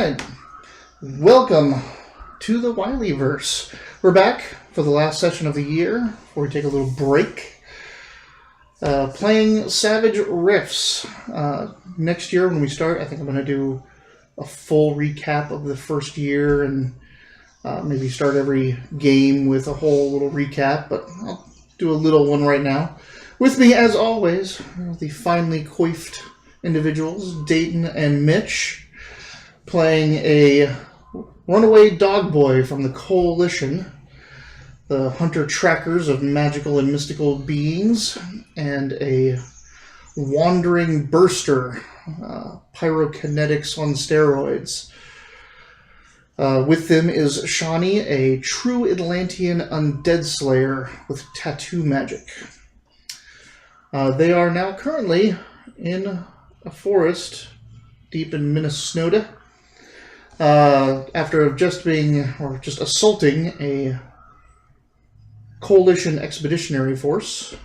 Alright, welcome to the Wileyverse. We're back for the last session of the year, before we take a little break. Playing Savage Riffs. Next year when we start, I think I'm going to do a full recap of the first year and maybe start every game with a whole little recap, but I'll do a little one right now. With me, as always, the finely coiffed individuals, Deyton and Mitch, playing a runaway dog boy from the Coalition, the hunter trackers of magical and mystical beings, and a wandering burster, pyrokinetics on steroids. With them is Shani, a true Atlantean undead slayer with tattoo magic. They are now currently in a forest deep in Minnesota, after just assaulting a Coalition expeditionary force.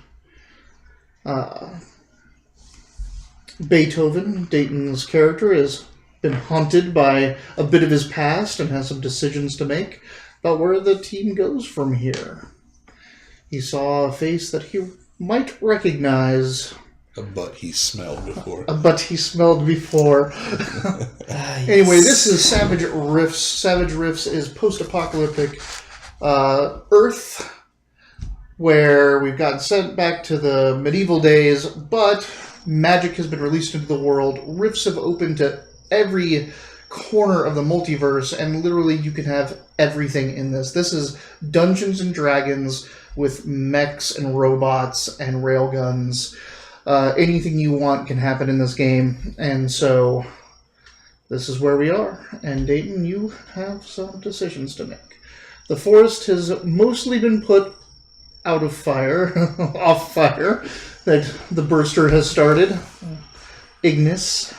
Beethoven, Deyton's character, has been haunted by a bit of his past and has some decisions to make about where the team goes from here. He saw a face that he might recognize. A butt he smelled before. Anyway, this is Savage Riffs. Savage Riffs is post-apocalyptic Earth, where we've gotten sent back to the medieval days, but magic has been released into the world. Rifts have opened to every corner of the multiverse, and literally you can have everything in this. This is Dungeons and Dragons with mechs and robots and railguns. Anything you want can happen in this game, and so this is where we are. And Deyton, you have some decisions to make. The forest has mostly been put out of fire, off fire, that the burster has started. Ignatius.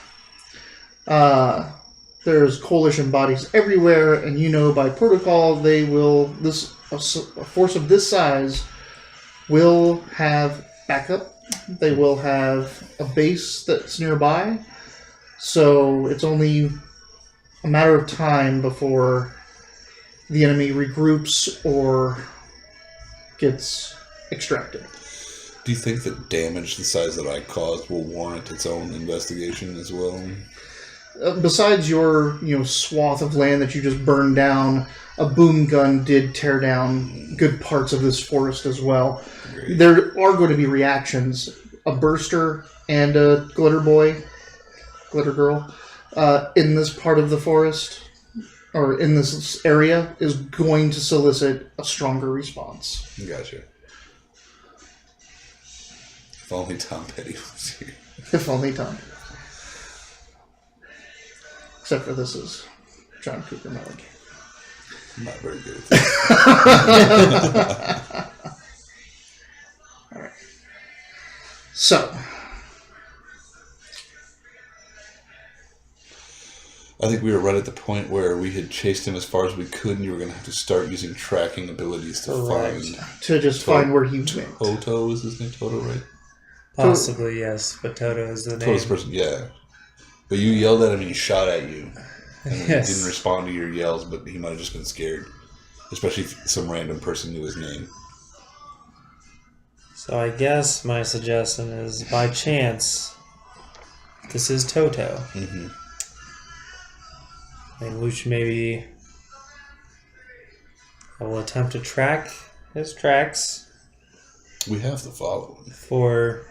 There's Coalition bodies everywhere, and you know by protocol they will. A force of this size will have backup. They will have a base that's nearby, so it's only a matter of time before the enemy regroups or gets extracted. Do you think that damage the size that I caused will warrant its own investigation as well? Besides your swath of land that you just burned down, a boom gun did tear down good parts of this forest as well. Great. There are going to be reactions. A burster and a glitter girl, in this part of the forest, or in this area, is going to solicit a stronger response. Gotcha. If only Tom Petty was here. If only Tom. Except for this is John Cougar Mellencamp. I'm not very good at that. All right. So, I think we were right at the point where we had chased him as far as we could, and you were going to have to start using tracking abilities to find where he went. Toto is his name, Toto, right? Possibly, yes, but Toto is the name. Toto's person, yeah. But you yelled at him and he shot at you. And yes. He didn't respond to your yells, but he might have just been scared. Especially if some random person knew his name. So I guess my suggestion is, by chance, this is Toto. Mm-hmm. And we should maybe... I will attempt to track his tracks. We have to follow him. For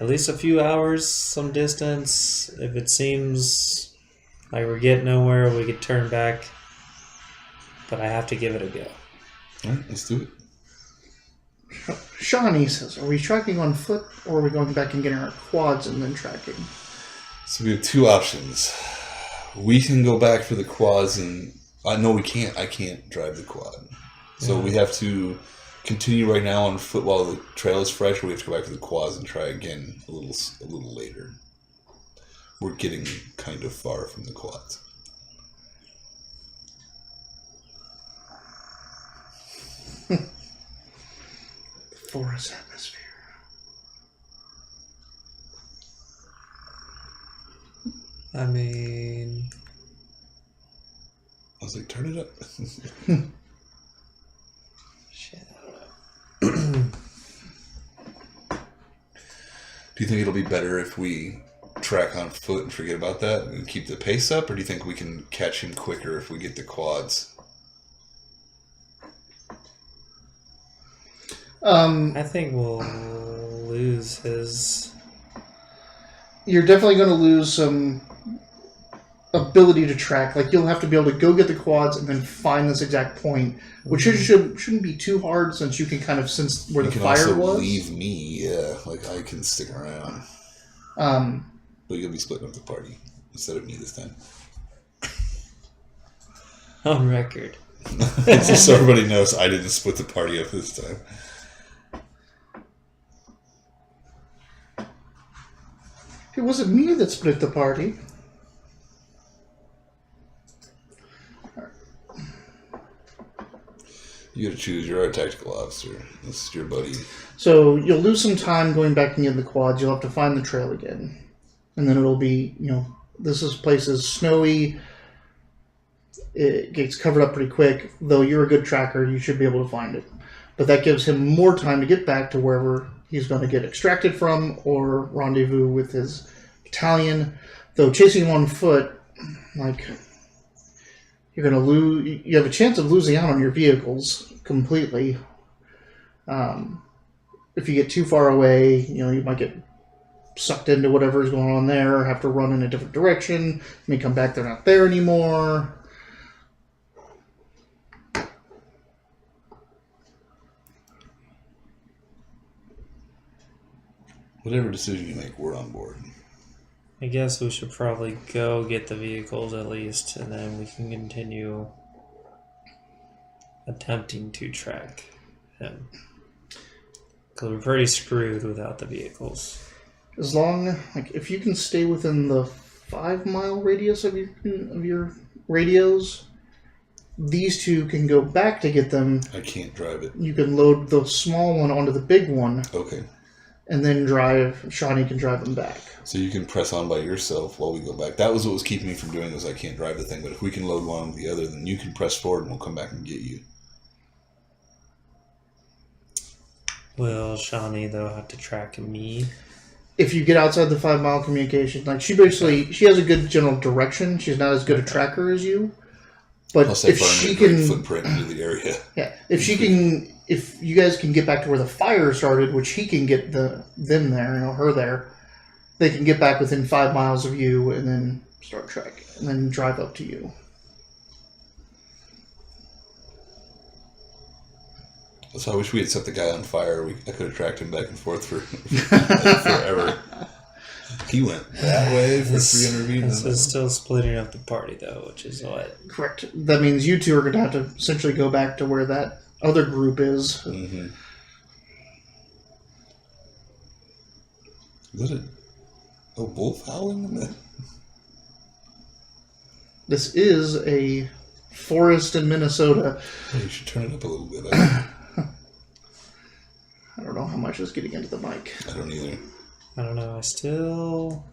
at least a few hours, some distance. If it seems like we're getting nowhere, we could turn back. But I have to give it a go. Alright, let's do it. Shani says, are we tracking on foot, or are we going back and getting our quads and then tracking? So we have two options. We can go back for the quads, and... no, we can't. I can't drive the quad. So we have to continue right now on foot while the trail is fresh, or we have to go back to the quads and try again a little later. We're getting kind of far from the quads. Forest atmosphere. I mean, was like, turn it up. Shit, I don't know. Do you think it'll be better if we track on foot and forget about that and keep the pace up, or do you think we can catch him quicker if we get the quads? I think we'll lose his... You're definitely going to lose some ability to track. Like, you'll have to be able to go get the quads and then find this exact point, which shouldn't be too hard since you can kind of sense where the fire was. You can also leave me, yeah. Like, I can stick around. But you'll be splitting up the party instead of me this time. On record. Just so everybody knows I didn't split the party up this time. It wasn't me that split the party. You gotta choose. You're our tactical officer. This is your buddy. So you'll lose some time going back and getting the quads. You'll have to find the trail again. And then it'll be, this place is snowy. It gets covered up pretty quick. Though you're a good tracker, you should be able to find it. But that gives him more time to get back to wherever he's going to get extracted from or rendezvous with his battalion. Though chasing him on foot, you're going to lose. You have a chance of losing out on your vehicles completely. If you get too far away, you might get sucked into whatever's going on there, or have to run in a different direction. You may come back, they're not there anymore. Whatever decision you make, we're on board. I guess we should probably go get the vehicles at least, and then we can continue attempting to track him. Because we're pretty screwed without the vehicles. As long, if you can stay within the 5-mile radius of your radios, these two can go back to get them. I can't drive it. You can load the small one onto the big one. Okay. And then Shani can drive them back. So you can press on by yourself while we go back. That was what was keeping me from doing this. I can't drive the thing, but if we can load one with the other, then you can press forward and we'll come back and get you. Will Shani, though, have to track me? If you get outside the 5-mile communication, she has a good general direction. She's not as good a tracker as you. But if she can footprint into the area. Yeah. If you guys can get back to where the fire started, which he can get them there, her there, they can get back within 5 miles of you and then start tracking and then drive up to you. So I wish we had set the guy on fire. I could have tracked him back and forth for forever. He went that way for 300 feet. This is still splitting up the party, though, which is what? Correct. That means you two are going to have to essentially go back to where that other group is. Mm-hmm. Is that a wolf howling in there? This is a forest in Minnesota. You should turn it up a little bit. I don't know how much is getting into the mic. I don't either. I don't know. I still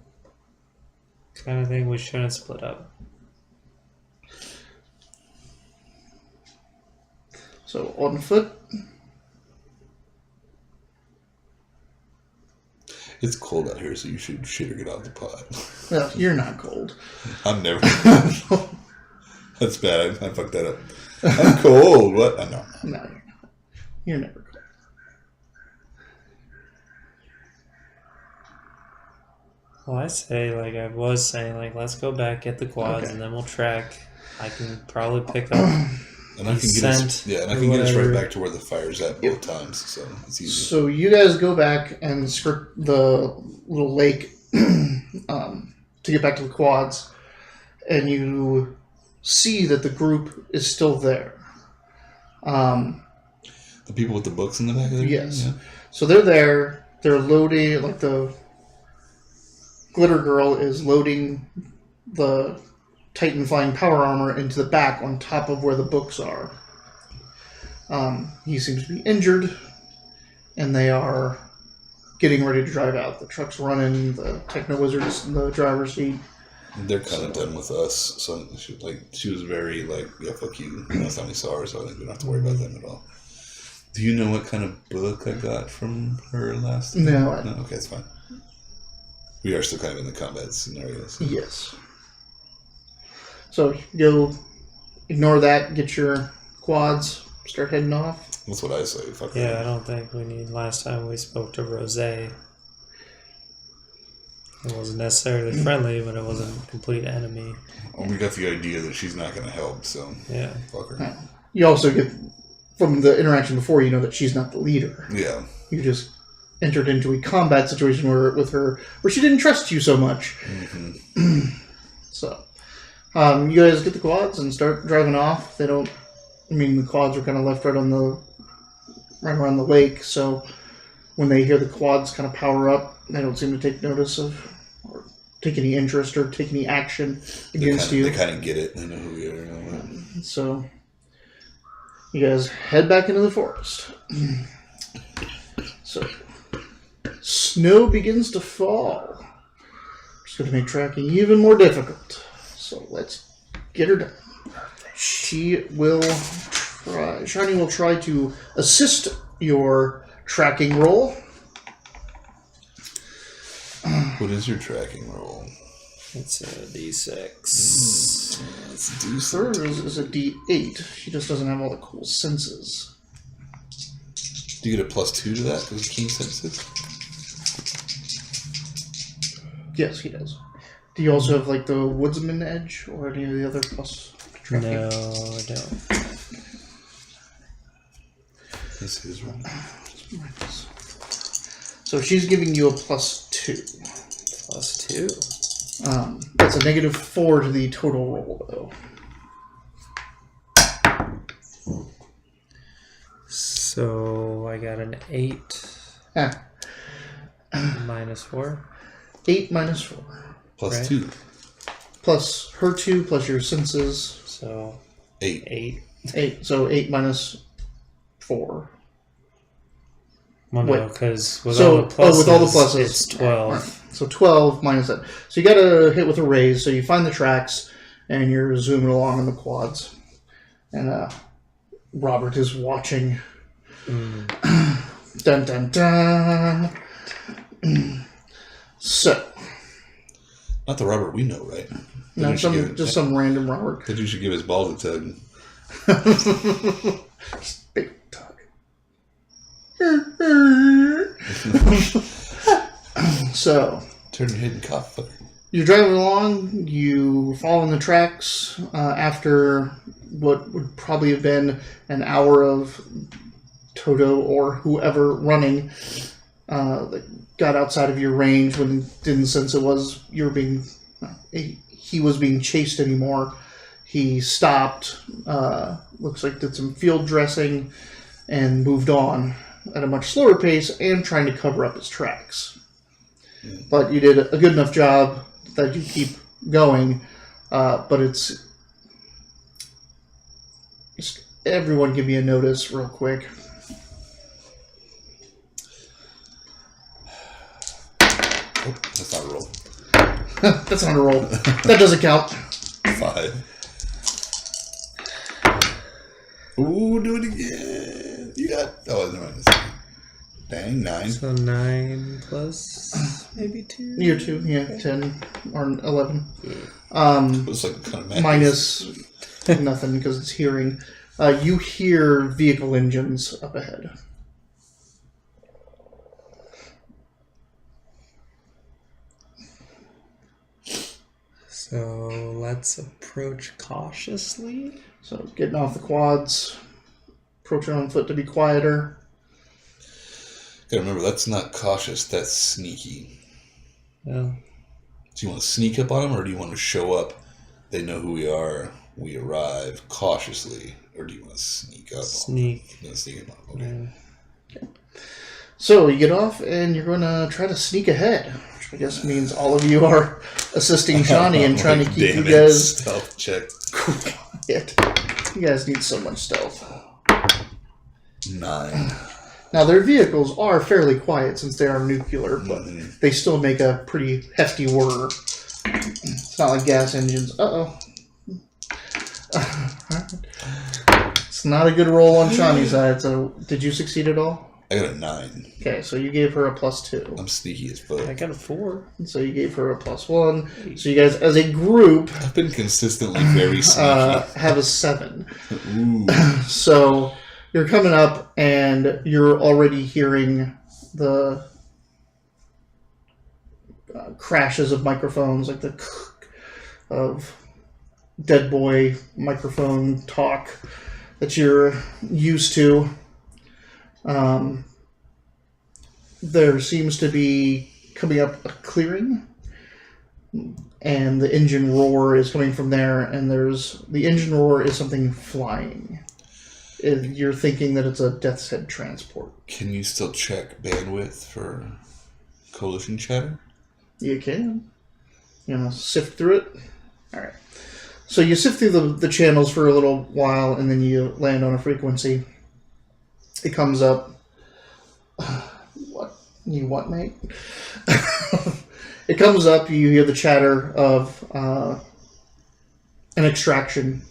kind of think we shouldn't split up. So, on foot? It's cold out here, so you should shit or get out the pot. Well, you're not cold. I'm never cold. That's bad. I fucked that up. I'm cold. What? No, you're not. You're never cold. Well, I say, I was saying, let's go back, get the quads, and then we'll track. I can probably pick up and I can get us, and I can get us right back to where the fire's at both times, so it's easy. So you guys go back and skirt the little lake to get back to the quads, and you see that the group is still there. The people with the books in the back of their Yes. Yeah. So they're there. They're loading, the Glitter Girl is loading the Titan flying power armor into the back on top of where the books are. He seems to be injured, and they are getting ready to drive out. The truck's running, the Techno Wizard's in the driver's seat. They're kind of done with us. So she was very like, yeah, fuck you. Last time we saw her, so I think we don't have to worry about them at all. Do you know what kind of book I got from her last time? No. Okay, it's fine. We are still kind of in the combat scenario. So. Yes. So go ignore that, get your quads, start heading off. That's what I say. Fuck Yeah, her. I don't think we need. Last time we spoke to Rose, it wasn't necessarily friendly, but it wasn't a complete enemy. Well, we got the idea that she's not going to help, so yeah. Fuck her. You also get, from the interaction before, you know that she's not the leader. Yeah. You just entered into a combat situation with her where she didn't trust you so much. Mm-hmm. So, you guys get the quads and start driving off. They don't. I mean, the quads are kind of left right around the lake. So, when they hear the quads kind of power up, they don't seem to take notice of, or take any interest or take any action against you. They kind of get it. They know who we are. And all that. So, you guys head back into the forest. So, snow begins to fall. It's going to make tracking even more difficult. So let's get her done. Shani will try to assist your tracking roll. What is your tracking roll? It's a D6. Let's do Hers something. is a D8. She just doesn't have all the cool senses. Do you get a +2 to that because keen senses? Yes, he does. Do you also have like the woodsman edge or any of the other plus tracking? No, I don't. This is wrong. So she's giving you a +2. +2. That's a -4 to the total roll, though. So I got an 8 -4. 8 minus 4. +2. Plus her 2 plus your senses. So 8. 8. 8. So 8 minus 4. Well, Wait. no, because with So- all the pluses, with all the pluses. it's 12. Right. So 12 minus that. So you got to hit with a raise. So you find the tracks and you're zooming along in the quads. And Robert is watching. Dun dun dun. So. Not the Robert we know, right? No, some random Robert. That you should give his balls a tug. Big tug. So, Turn your head and cough. you're driving along, you follow in the tracks after what would probably have been an hour of Toto or whoever running that got outside of your range when didn't sense he was being chased anymore. He stopped, looks like did some field dressing and moved on at a much slower pace and trying to cover up his tracks. But you did a good enough job that you keep going, but it's just everyone give me a notice real quick. Oh, that's not a roll. That's not a roll. That doesn't count. 5. Ooh, do it again. You got... Oh, never mind. Dang, 9. So 9 plus maybe 2? Year 2, yeah, 10 or 11. It was like kind of Minus nothing because it's hearing. You hear vehicle engines up ahead. So let's approach cautiously. So getting off the quads, approaching on foot to be quieter. Gotta remember, that's not cautious, that's sneaky. Well, Do you want to sneak up on them, or do you want to show up, they know who we are, we arrive cautiously, or do you want to sneak up on them? sneak. You want to sneak up on them, okay. Yeah. So you get off and you're going to try to sneak ahead, which I guess means all of you are assisting Shani and trying to keep you guys Stealth check. quiet. You guys need so much stealth. 9. Now, their vehicles are fairly quiet since they are nuclear, but they still make a pretty hefty whir It's not like gas engines. Uh-oh. It's not a good roll on Shani's side, so did you succeed at all? I got a 9. Okay, so you gave her a +2. I'm sneaky as fuck. I got a 4. And so you gave her a +1. So you guys, as a group, I've been consistently very sneaky. have a 7. Ooh. So you're coming up, and you're already hearing the crashes of microphones, like the of dead boy microphone talk that you're used to. There seems to be coming up a clearing, and the engine roar is coming from there, and the engine roar is something flying. You're thinking that it's a Death's Head transport. Can you still check bandwidth for coalition chatter? You can. You know, sift through it. All right. So you sift through the channels for a little while, and then you land on a frequency. It comes up. What, mate? It comes up. You hear the chatter of an extraction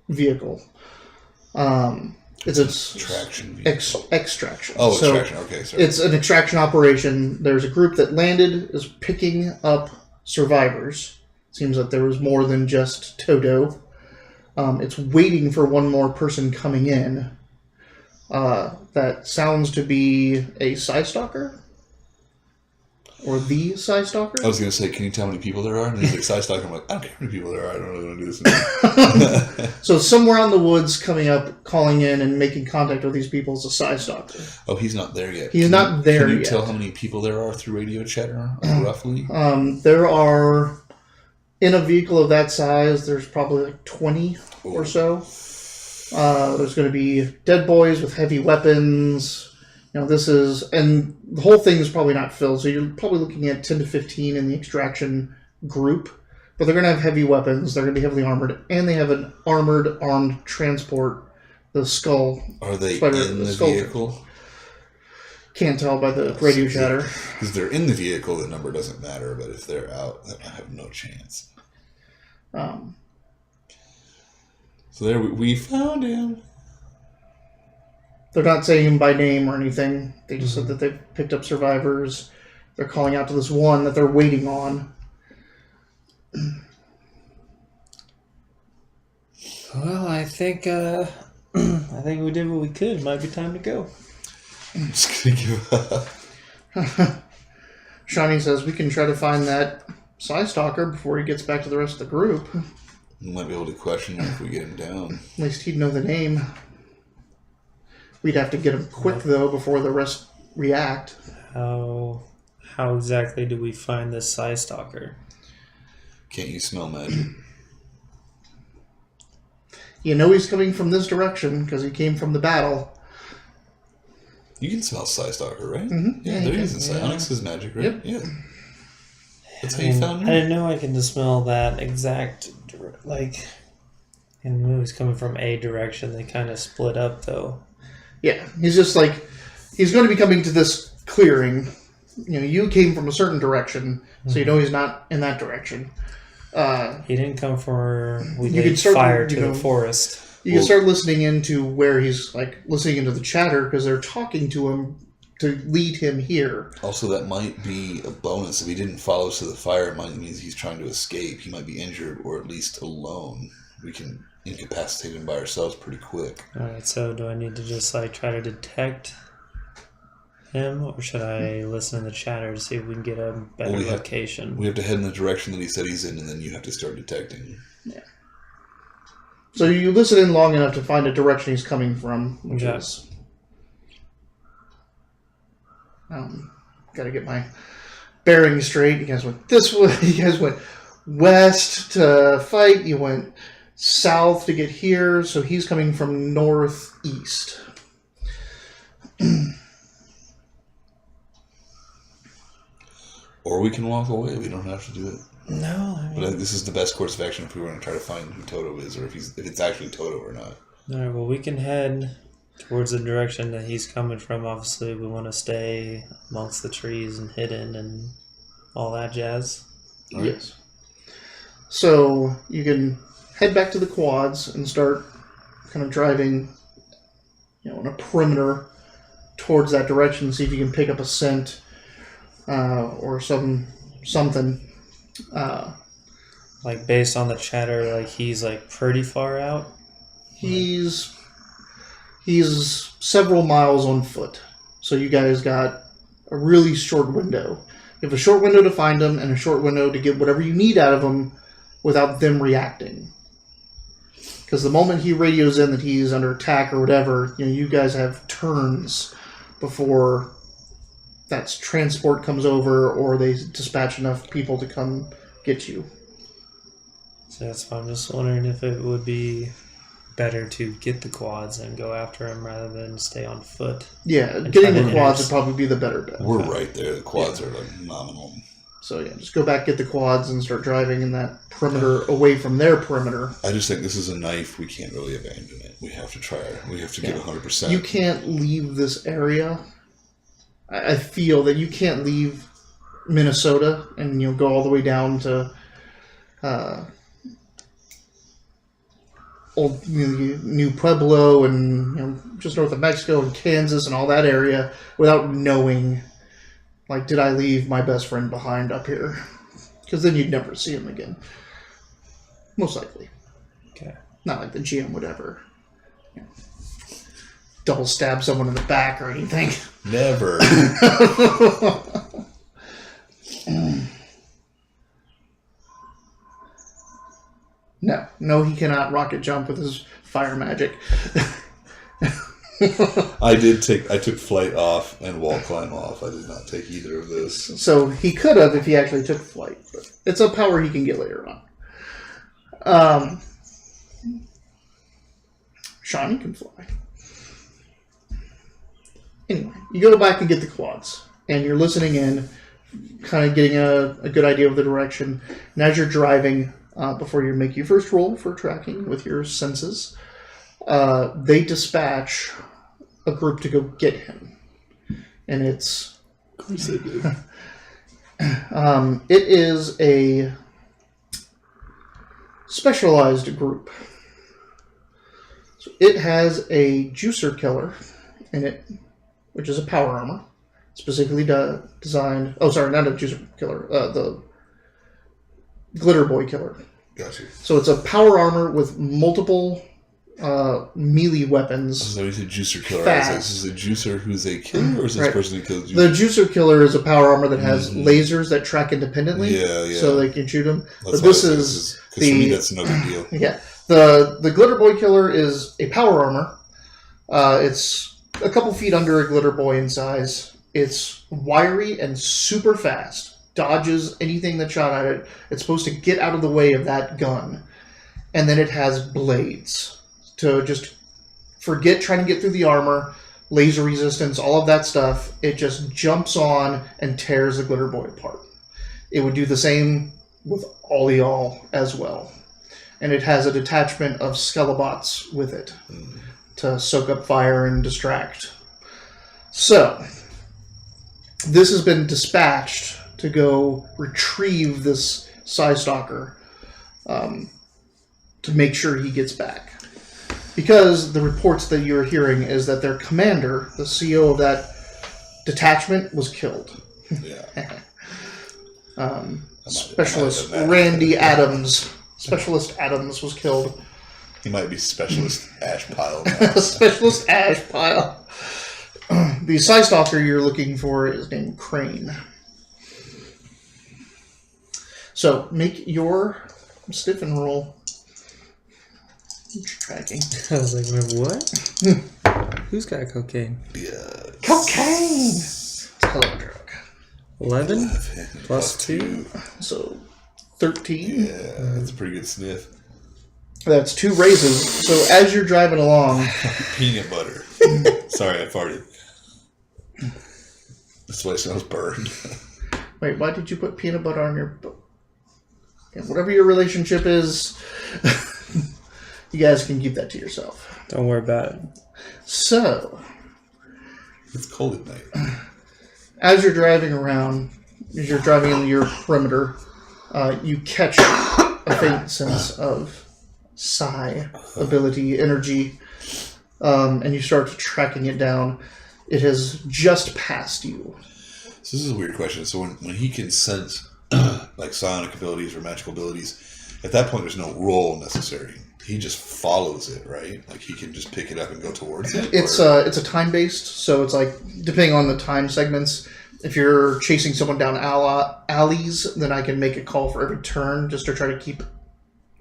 vehicle. It's extraction vehicle. Extraction. Oh, so extraction. Okay, sorry. it's an extraction operation. There's a group that landed, is picking up survivors. Seems that there was more than just Toto. It's waiting for one more person coming in. That sounds to be a Psy Stalker? Or the Psy Stalker? I was going to say, can you tell how many people there are? And he's like, Psy Stalker. I'm like, I don't care how many people there are. I don't really want to do this. So somewhere out in the woods coming up, calling in and making contact with these people is a Psy Stalker. Oh, he's not there yet. He's not there yet. Can you yet. tell how many people there are through radio chatter, roughly? There are, in a vehicle of that size, there's probably like 20 or so. There's going to be dead boys with heavy weapons. You know, and the whole thing is probably not filled, so you're probably looking at 10 to 15 in the extraction group. But they're going to have heavy weapons. They're going to be heavily armored, and they have an armed transport. The skull. Are they in the vehicle? Can't tell by the radio chatter. Because they're in the vehicle, the number doesn't matter. But if they're out, then I have no chance. So there, we found him. They're not saying him by name or anything. They just said that they've picked up survivors. They're calling out to this one that they're waiting on. Well, I think we did what we could. Might be time to go. I'm just gonna give up. Shani says we can try to find that Psy Stalker before he gets back to the rest of the group. We might be able to question him if we get him down. At least he'd know the name. We'd have to get him quick, though, before the rest react. How exactly do we find this Psy Stalker? Can't you smell magic? You know he's coming from this direction, because he came from the battle. You can smell Psy Stalker, right? Mm-hmm. Yeah, there is in Psionics is magic, right? Yep. Yeah. That's how you found I him? didn't know I can smell that exact, like, in movies coming from a direction, they kind of split up, though. Yeah, he's just like, he's going to be coming to this clearing. You know, you came from a certain direction, so you know he's not in that direction. He didn't come from we You laid could start, fire you to know, the forest. You can start listening into where he's, like, listening into the chatter, because they're talking to him to lead him here. Also, that might be a bonus. If he didn't follow us to the fire, it might mean he's trying to escape. He might be injured or at least alone. We can incapacitate him by ourselves pretty quick. Alright, so do I need to just, like, try to detect him, or should I listen to the chatter to see if we can get a better location? We have to head in the direction that he said he's in, and then you have to start detecting. Yeah. So you listen in long enough to find a direction he's coming from, which is... Gotta get my bearings straight. You guys went this way. You guys went west to fight. You went south to get here. So he's coming from northeast. Or we can walk away. We don't have to do it. No, I mean... But this is the best course of action if we were going to try to find who Toto is, or if it's actually Toto or not. Alright, well, we can head towards the direction that he's coming from. Obviously, we want to stay amongst the trees and hidden and all that jazz. All right. Yes. So you can head back to the quads and start kind of driving, on a perimeter towards that direction. See if you can pick up a scent or something. Like based on the chatter, like he's like pretty far out. He's several miles on foot. So you guys got a really short window. You have a short window to find him and a short window to get whatever you need out of him without them reacting. Because the moment he radios in that he's under attack or whatever, you guys have turns before that transport comes over or they dispatch enough people to come get you. So that's why I'm just wondering if it would be better to get the quads and go after him rather than stay on foot. Yeah, getting the quads would probably be the better bet. We're right there. The quads are like nominal. So yeah, just go back, get the quads, and start driving in that perimeter away from their perimeter. I just think this is a knife. We can't really abandon it. We have to try it. We have to get 100%. You can't leave this area. I feel that you can't leave Minnesota and go all the way down to old New Pueblo and just north of Mexico and Kansas and all that area without knowing, like, did I leave my best friend behind up here? Because then you'd never see him again. Most likely. Okay. Not like the GM would ever double stab someone in the back or anything. Never. No, he cannot rocket jump with his fire magic. I took flight off and wall climb off. I did not take either of those. So he could have if he actually took flight, but it's a power he can get later on. Shani can fly. Anyway, you go back and get the quads, and you're listening in, kind of getting a good idea of the direction. And as you're driving, before you make your first roll for tracking with your senses, they dispatch a group to go get him. And it's... Of course they do. It is a specialized group. So it has a juicer killer in it, which is a power armor, specifically designed... Oh, sorry, not a juicer killer. The glitter boy killer. Gotcha. So it's a power armor with multiple melee weapons. So he's a juicer killer. Fast. Is this a juicer who's a killer, or is this Right. person who kills you? The juicer killer is a power armor that has lasers that track independently, so they can shoot them. But this is because for me that's no big deal. Yeah, the glitter boy killer is a power armor. It's a couple feet under a glitter boy in size. It's wiry and super fast. Dodges anything that shot at it. It's supposed to get out of the way of that gun. And then it has blades to just forget trying to get through the armor, laser resistance, all of that stuff. It just jumps on and tears the glitter boy apart. It would do the same with all y'all as well. And it has a detachment of Skelebots with it to soak up fire and distract. So, this has been dispatched to go retrieve this Psystalker to make sure he gets back. Because the reports that you're hearing is that their commander, the CEO of that detachment, was killed. Yeah. Specialist Randy Adams. Specialist Adams was killed. He might be Specialist Ash Pile now. Specialist Ash Pile. The Psystalker you're looking for is named Crane. So, make your stiffen roll. Tracking. I was like, what? Who's got cocaine? Yeah. Cocaine! It's a hell of a drug. 11 plus 2. So, 13. Yeah, that's a pretty good sniff. That's 2 raises. So, as you're driving along... Peanut butter. Sorry, I farted. This way smells burned. Wait, why did you put peanut butter on your book? Yeah, whatever your relationship is, you guys can keep that to yourself. Don't worry about it. So, It's cold at night. as you're driving around, as you're driving in your perimeter, you catch a faint sense of psi ability, energy, and you start tracking it down. It has just passed you. So this is a weird question. So when he can sense like psionic abilities or magical abilities, at that point there's no roll necessary. He just follows it, right? Like he can just pick it up and go towards it. It's a time based, so it's like depending on the time segments. If you're chasing someone down alleys, then I can make a call for every turn just to try to keep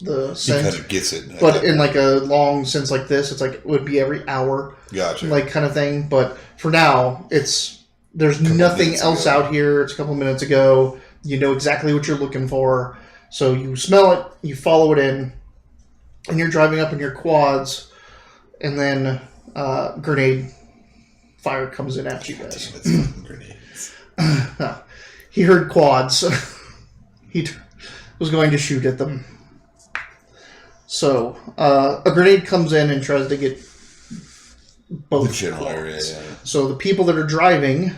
the sense. He kind of gets it. But in like a long sense like this, it's like it would be every hour, gotcha, like kind of thing. But for now, there's nothing else out here. It's a couple minutes ago. You know exactly what you're looking for, so you smell it, you follow it in, and you're driving up in your quads, and then grenade fire comes in at you guys. Damn, it's fucking grenades. No. He heard quads. He was going to shoot at them. So, a grenade comes in and tries to get both The general quads. area, yeah. So the people that are driving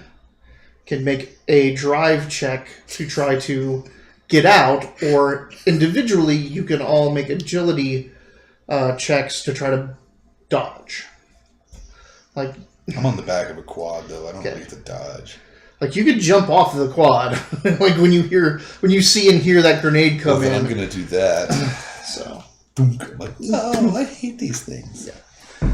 can make a drive check to try to get out, or individually you can all make agility checks to try to dodge. Like, I'm on the back of a quad though. I don't Okay. need to dodge. Like you could jump off the quad, like when you see and hear that grenade come Well, then in. I'm gonna do that. So I'm like, no, I hate these things. Yeah.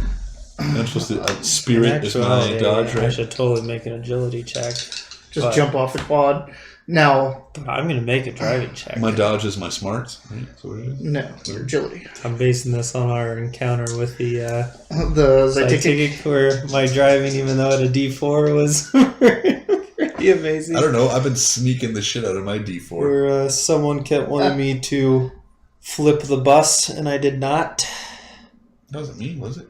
I'm supposed to spirit is my dodge, I right? should totally make an agility check. just But- jump off the quad. Now, But I'm going to make a driving check. My dodge is my smarts, right? That's what it is. no, your agility. I'm basing this on our encounter with the The Zytikic, Zytikic. where my driving, even though at a D4, was pretty amazing. I don't know. I've been sneaking the shit out of my D4. Where someone kept wanting me to flip the bus, and I did not. That wasn't me, was it?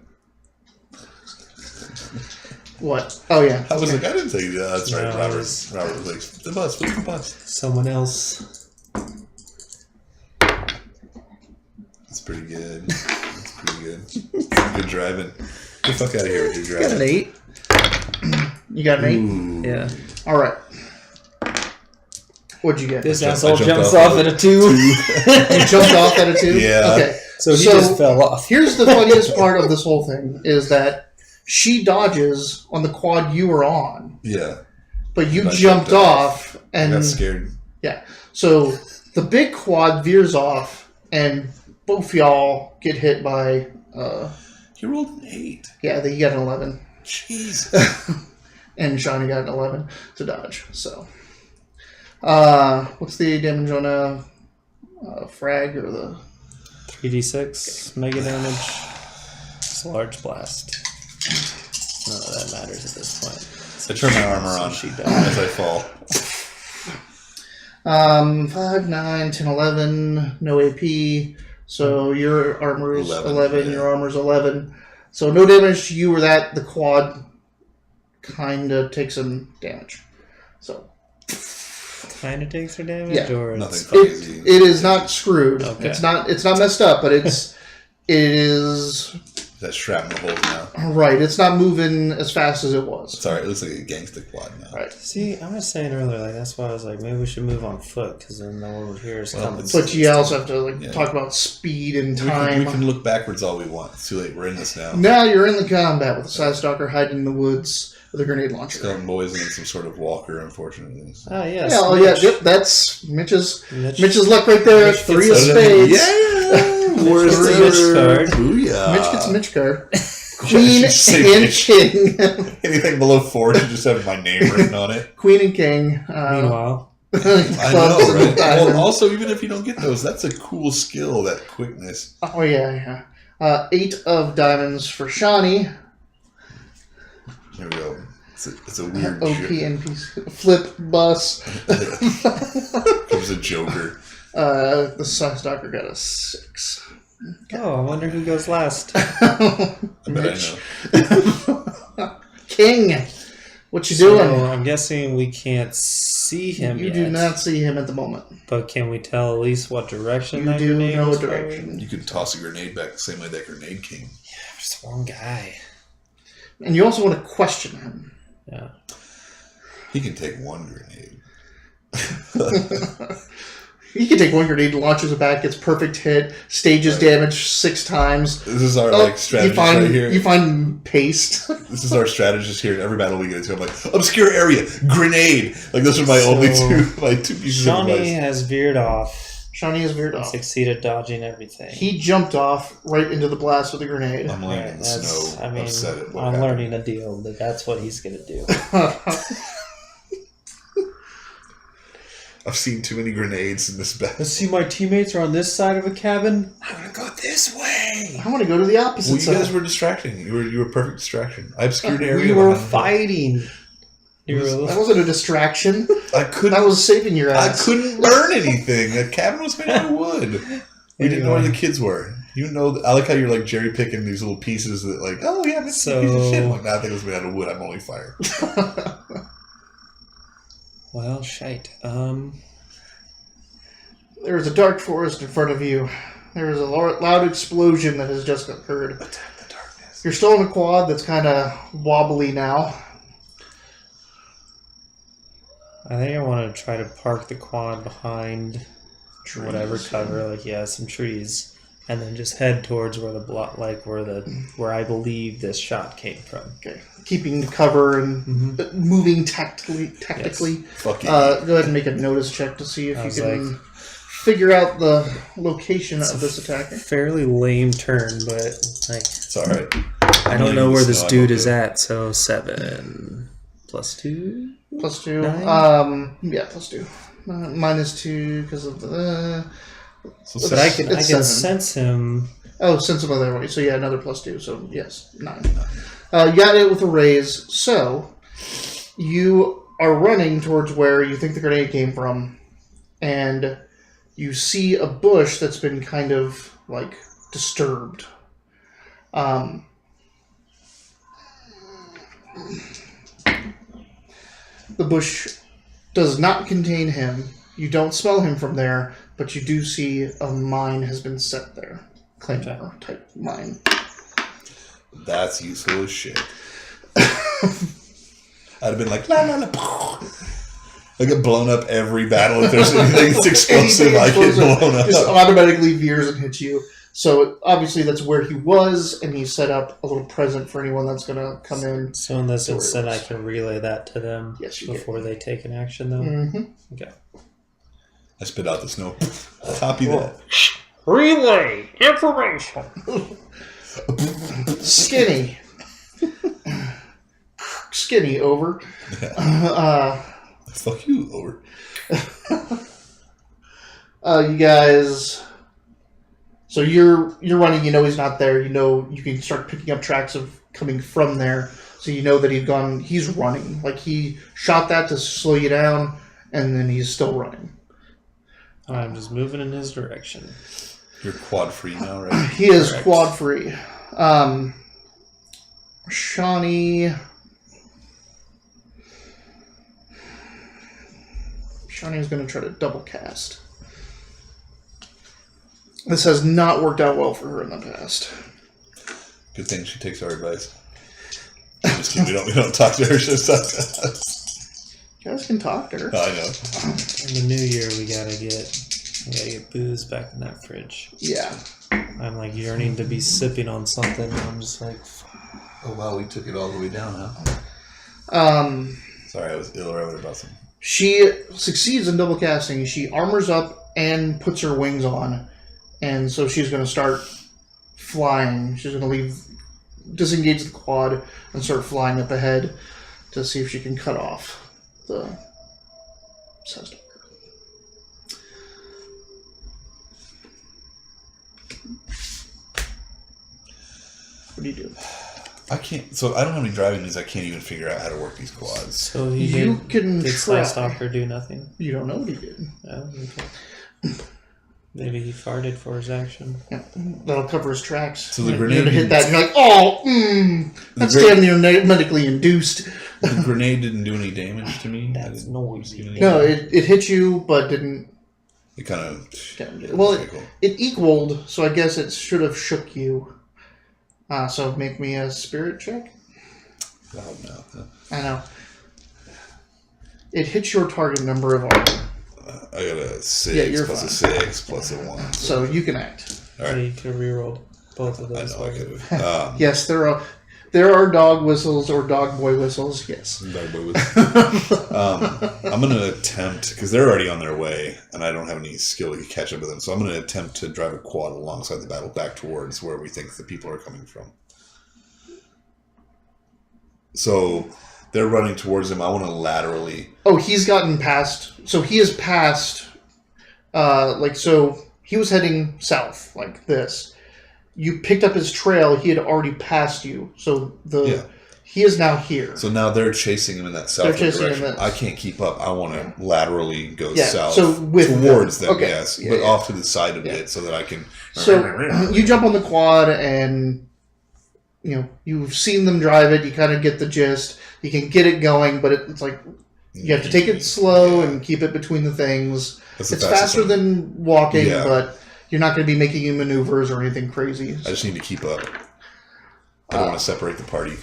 What? Oh yeah. I was like, I didn't say that. That's right. No, Robert it was was- like, the bus, flip the bus. Someone else. That's pretty good. That's pretty good. Good driving. Get the fuck out of here with your You got an driving. 8. You got an 8. Ooh. Yeah. All right. What'd you get? This I asshole jumped jumps off off of at a 2. You jumped off at a 2. Yeah. Okay. So he just fell off. Here's the funniest part of this whole thing is that she dodges on the quad you were on, Yeah. but you I jumped jumped off I and got scared. yeah. So the big quad veers off, and both y'all get hit by. You rolled an 8. Yeah, you got an 11, Jeez. and Shani got an 11 to dodge. So, what's the damage on a frag or the? 3d6 mega damage. It's a large blast. None of that matters at this point. I turn my armor on She died. as I fall. 5, 9, 10, 11, no AP. So your armor is 11, yeah. your armor is 11. So no damage to you or that. The quad kind of takes some damage. So Kind of takes her damage, Yeah. or Nothing it's crazy. it is not screwed. Okay. It's not messed up, but it is That shrapnel holes now. right. It's not moving as fast as it was. Sorry, it looks like a gangsta quad now. Right. See, I was saying earlier, like that's why I was like, maybe we should move on foot because then no one would hear us Well, coming. it's- But you also have to Yeah. talk about speed and We time. can look backwards all we want. It's too late. We're in this now. Now you're in the combat with the side stalker hiding in the woods with a grenade launcher. Skeleton boys and some sort of walker, unfortunately. Ah, yes. Yeah, oh yeah, Mitch. yep, that's Mitch's Mitch luck right there. Mitch 3 of gets a- spades. Yeah! Mitch gets a Mitch card. Booyah! Mitch gets a Mitch card. Queen should say and Mitch. king. Anything below 4 should just have my name written on it. Queen and king. Meanwhile, I clubs know, and right? diamond. Well, also, even if you don't get those, that's a cool skill, that quickness. Oh yeah, yeah. 8 of diamonds for Shani. There we go. It's a weird OP and flip bus. Comes a joker. The side stalker got a 6. oh, I wonder who goes last. I bet I know. King. What you So doing? I'm guessing we can't see him You yet. do not see him at the moment. But can we tell at least what direction You that do grenade know was what direction. going? You can toss a grenade back the same way that grenade came. Just one guy. And you also want to question him. Yeah. He can take one grenade. He can take one grenade, launches it back, gets perfect hit, stages damage 6 times. This is our strategist right here. You find paste. This is our strategist here in every battle we get into. I'm like, obscure area, grenade. Like those are my only two pieces of advice. Shani has veered off. Shani has veered off. Succeeded dodging everything. He jumped off right into the blast with a grenade. I'm landing in the snow. I mean, I've said it. I'm learning a deal that that's what he's going to do. I've seen too many grenades in this battle. Let's see, my teammates are on this side of a cabin. I'm going to go this way. I want to go to the opposite side. You guys were distracting. You were perfect distraction. I obscured an area. We were fighting. That wasn't a distraction. I couldn't. That was saving your ass. I couldn't burn anything. That cabin was made out of wood. We didn't know where the kids were. You know, I like how you're like jerry picking these little pieces that, like, oh yeah, this is a piece of shit. I'm like, nah, I think it was made out of wood. I'm only fire. Well, shite. There is a dark forest in front of you. There is a loud explosion that has just occurred. Attack the darkness. You're still in a quad that's kind of wobbly now. I think I want to try to park the quad behind whatever cover, like some trees, and then just head towards where where I believe this shot came from. Okay, keeping the cover and moving tactically. Yes. Fuck Go ahead and make a notice check to see if you can figure out the location of this attacker. Fairly lame turn, but like it's all right. I don't know where this dude is at. So 7 + 2. +2. 9? +2. -2 because of the. But I can sense him. Oh, sense him other way. So yeah, another +2. So yes, 9. You got it with a raise. So you are running towards where you think the grenade came from, and you see a bush that's been kind of like disturbed. The bush does not contain him. You don't smell him from there, but you do see a mine has been set there. Claymore type mine. That's useful as shit. I'd have been like, la la la. I get blown up every battle. If there's anything that's explosive, I get blown up. Just automatically veers and hits you. So obviously that's where he was, and he set up a little present for anyone that's going to come in. So in this instant, I can relay that to them before they take an action, though? Mm-hmm. Okay. I spit out the snow. Copy that. Relay information. Skinny. Skinny, over. Fuck you, over. You guys... So you're running, you know he's not there, you know you can start picking up tracks of coming from there, so you know that he's running. Like he shot that to slow you down, and then he's still running. I'm just moving in his direction. You're quad free now, right? He is quad free. Shani is going to try to double cast. This has not worked out well for her in the past. Good thing she takes our advice. Just kidding, we don't talk to her. She just talks to us. You guys can talk to her. I know. In the new year, we gotta get booze back in that fridge. Yeah. I'm like yearning to be sipping on something. And I'm just like, oh wow, we took it all the way down, huh? Sorry, I was ill or I would have brought some. She succeeds in double casting. She armors up and puts her wings on. And so she's going to start flying. She's going to disengage the quad and start flying up ahead to see if she can cut off the Sastalker. What do you do? I can't. So I don't have any driving means I can't even figure out how to work these quads. So you can did try. Sastalker do nothing? You don't know what he did. Oh, okay. Maybe he farted for his action. Yeah, that'll cover his tracks. So the You're grenade gonna hit that, and you're like, oh, that's damn near medically induced. The grenade didn't do any damage to me. That's noisy. No, it hit you, but didn't. It kind of. Well, it equaled, so I guess it should have shook you. So make me a spirit check. Loud mouth. Huh? I know. It hits your target number of armor. I got a 6 Yeah, you're plus fine. a 6 plus a 1. So you can act. All So right. you could have rerolled both of I those. know I could have. Yes, there are dog whistles or dog boy whistles. Yes. I'm going to attempt, because they're already on their way, and I don't have any skill to catch up with them, so I'm going to attempt to drive a quad alongside the battle back towards where we think the people are coming from. So they're running towards him. I want to laterally. Oh, he's gotten past. So he is past. So he was heading south like this. You picked up his trail. He had already passed you. So he is now here. So now they're chasing him in that south direction. I can't keep up. I want to laterally go south towards them. Okay. Yes, Yeah, but off to the side a bit so that I can. So you jump on the quad and you've seen them drive it. You kind of get the gist. You can get it going, but it's like you have to take it slow and keep it between the things. It's faster than walking, but you're not going to be making any maneuvers or anything crazy. I just need to keep up. I don't want to separate the party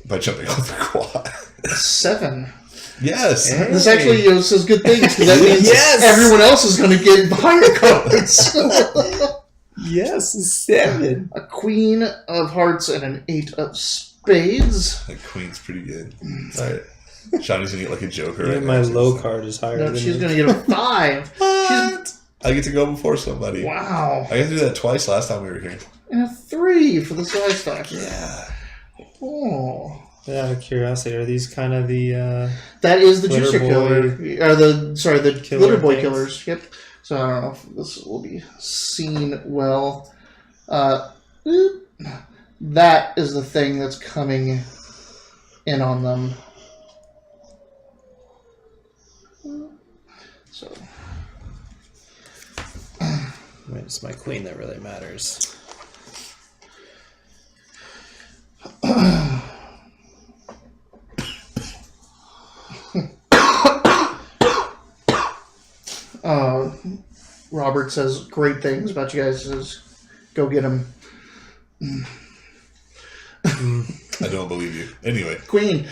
by jumping off the quad. 7. Yes. Hey. This actually says good things because that means everyone else is going to get higher cards. Yes, 7. A queen of hearts and an 8 of spades. That queen's pretty good. Alright. Shani's gonna get like a joker. Even my low card is higher than she's going to get a 5. What? I get to go before somebody. Wow. I got to do that twice last time we were here. And a 3 for the side stock. Yeah. Oh. Yeah, out of curiosity, are these kind of the that is the Glitter juicer killer. Or the glitter boy things? killers. Yep. So I don't know if this will be seen well. That is the thing that's coming in on them. So it's my queen that really matters. Robert says great things about you guys. Says, go get him. I don't believe you. Anyway. Queen.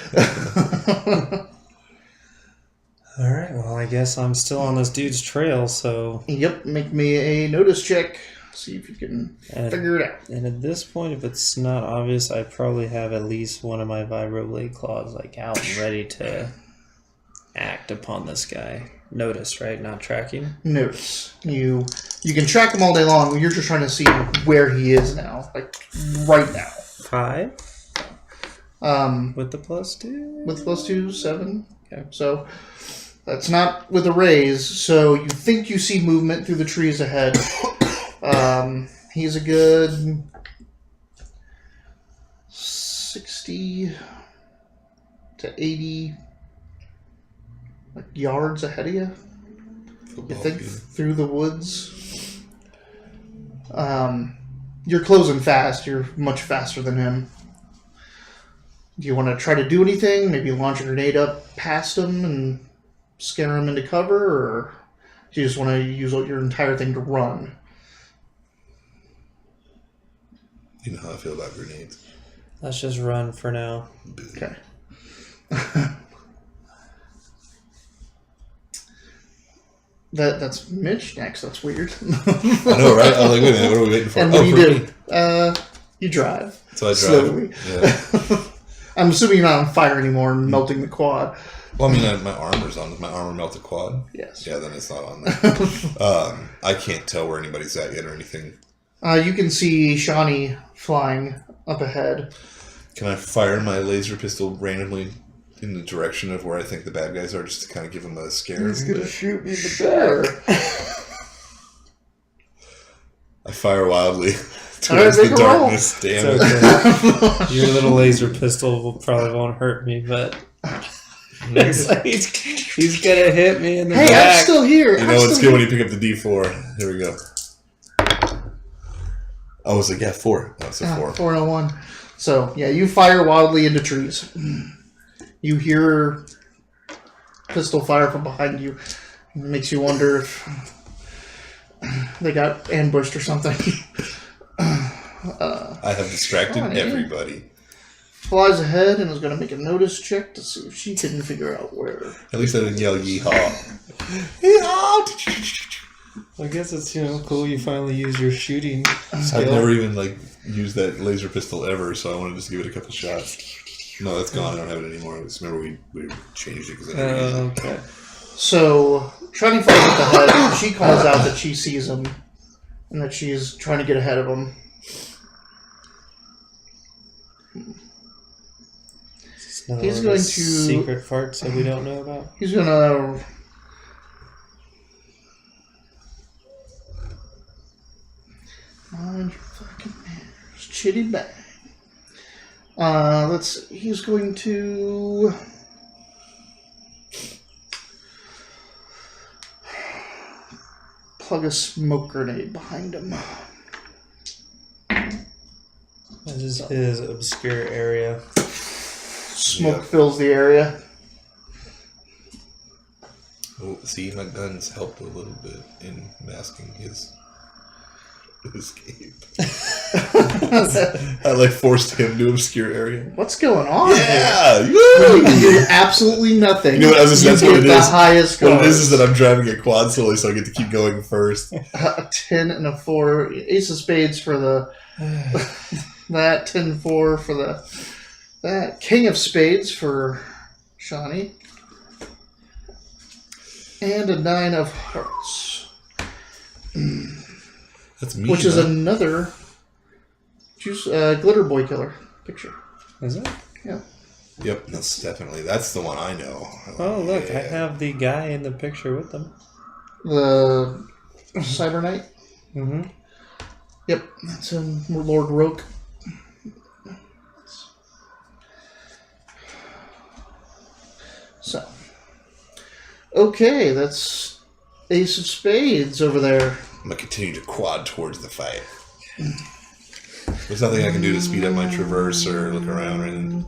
Alright, well, I guess I'm still on this dude's trail, so... Yep, make me a notice check. See if you can figure it out. And at this point, if it's not obvious, I probably have at least one of my vibroblade claws like out and ready to act upon this guy. Notice, right? Not tracking? Notice. You can track him all day long. You're just trying to see where he is now. Like, right now. 5? With the +2? With +2, 7. Okay. So, that's not with a raise. So, you think you see movement through the trees ahead. He's a good 60 to 80 yards ahead of you. You think through the woods. You're closing fast. You're much faster than him. Do you want to try to do anything? Maybe launch a grenade up past him and scare him into cover? Or do you just want to use your entire thing to run? You know how I feel about grenades. Let's just run for now. Okay. That's Mitch next. That's weird. I know, right? I was like, wait a minute, what are we waiting for? And what do you do? You drive. So I drive. Slowly. Yeah. I'm assuming you're not on fire anymore and melting the quad. Well, I mean, my armor's on. Does my armor melt a quad? Yes. Yeah, then it's not on there. I can't tell where anybody's at yet or anything. You can see Shani flying up ahead. Can I fire my laser pistol randomly in the direction of where I think the bad guys are, just to kind of give them a scare? He's gonna shoot me in the back. I fire wildly All right, towards make the a roll. darkness. Damn it. It's okay. Your little laser pistol probably won't hurt me, but he's gonna hit me in the Hey, back. I'm still here. You know it's good when you pick up the D4. Here we go. Oh, it's like, yeah, 4. Oh, so 4. 401. So, yeah, you fire wildly into trees. You hear pistol fire from behind you. It makes you wonder if they got ambushed or something. I have distracted everybody. Flies ahead and is going to make a notice check to see if she can figure out where. At least I didn't yell yeehaw. I guess it's cool. You finally use your shooting skill. I've never even used that laser pistol ever, so I wanted to just give it a couple shots. No, that's gone. I don't have it anymore. I just remember we changed it because I never used it. Okay. So Shani flies at the head. She calls out that she sees him and that she's trying to get ahead of him. He's going to secret farts that we don't know about. He's gonna mind your fucking manners, chitty bang. He's going to plug a smoke grenade behind him. This is his obscure area. Smoke fills the area. Oh, see, my guns helped a little bit in masking his escape. I forced him to obscure area. What's going on? Yeah, here? You can do absolutely nothing. You know what? That's what it the is. Highest what it is that I'm driving a quad slowly, so I get to keep going first. A 10 and a 4, ace of spades for the that 10-4 for that king of spades for Shani, and a 9 of hearts. That's me. Which is another glitter boy killer picture. Is it? Yeah. Yep, that's the one I know. Oh, look, I have the guy in the picture with them. The Cyber Knight? Mm-hmm. Yep, that's Lord Roke. So, okay, that's ace of spades over there. I'm going to continue to quad towards the fight. There's nothing I can do to speed up my traverse or look around or anything.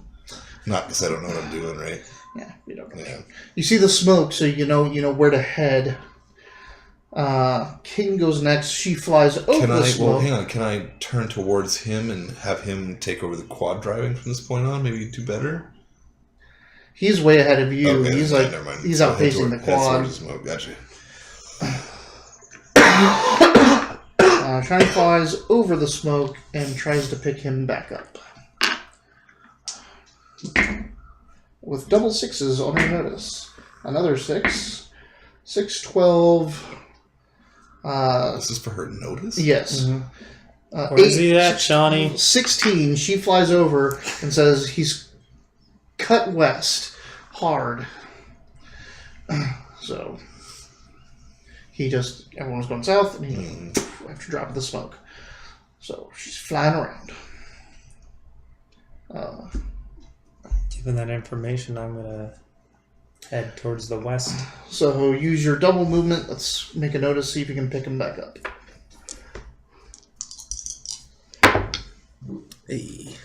Not because I don't know what I'm doing, right? Yeah, you don't know. Yeah. You see the smoke, so you know where to head. King goes next. She flies over the smoke. Well, hang on. Can I turn towards him and have him take over the quad driving from this point on? Maybe do better? He's way ahead of you. Okay, he's never mind. He's outpacing the quad. The smoke. Gotcha. Shani flies over the smoke and tries to pick him back up. With double sixes on her notice. Another 6. 6, 12. This is for her notice? Yes. Mm-hmm. Where is he at, Shani? 16. She flies over and says he's cut west hard. So everyone's going south and he after dropping the smoke. So she's flying around. Given that information, I'm gonna head towards the west. So use your double movement. Let's make a notice, see if you can pick him back up. Hey.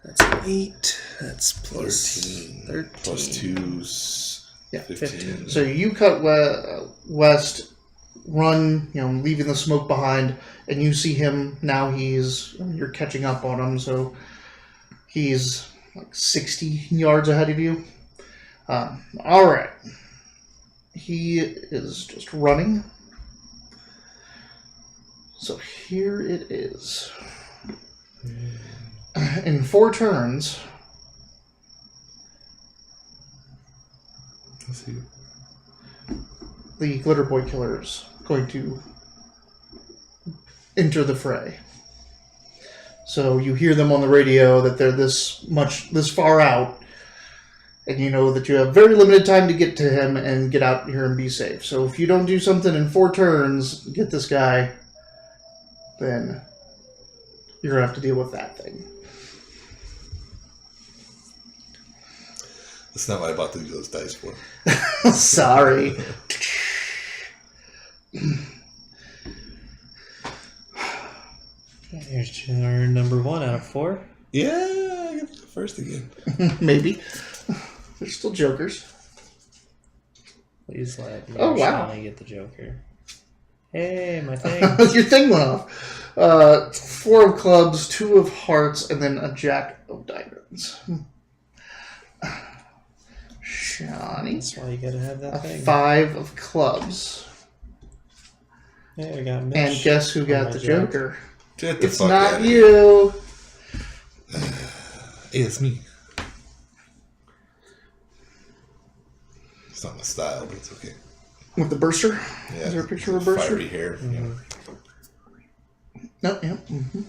That's an 8. That's plus 13. Plus 2. Yeah, 15. So you cut west, run, leaving the smoke behind, and you see him now. You're catching up on him, so he's like 60 yards ahead of you. All right. He is just running. So here it is. In 4 turns, Let's see. the Glitter Boy Killer is going to enter the fray. So you hear them on the radio that they're this far out, and you know that you have very limited time to get to him and get out here and be safe. So if you don't do something in 4 turns, get this guy, then you're going to have to deal with that thing. That's not what I bought those dice for. Sorry. Here's our number 1 out of 4. Yeah, I get to go first again. Maybe. They're still jokers. Please let me Shani get the Joker. Hey, my thing. Your thing went off. 4 of clubs, 2 of hearts, and then a jack of diamonds. Shani. That's why you gotta have that A thing. 5 of clubs. Yeah, I got Mitch. And guess who got my the jack. Joker? Get the It's fuck not outta here. you. Hey, it's me. It's not my style, but it's okay. With the burster? Yeah, Is there a picture of a burster? fiery hair. Mm-hmm. No, yeah. Mm-hmm.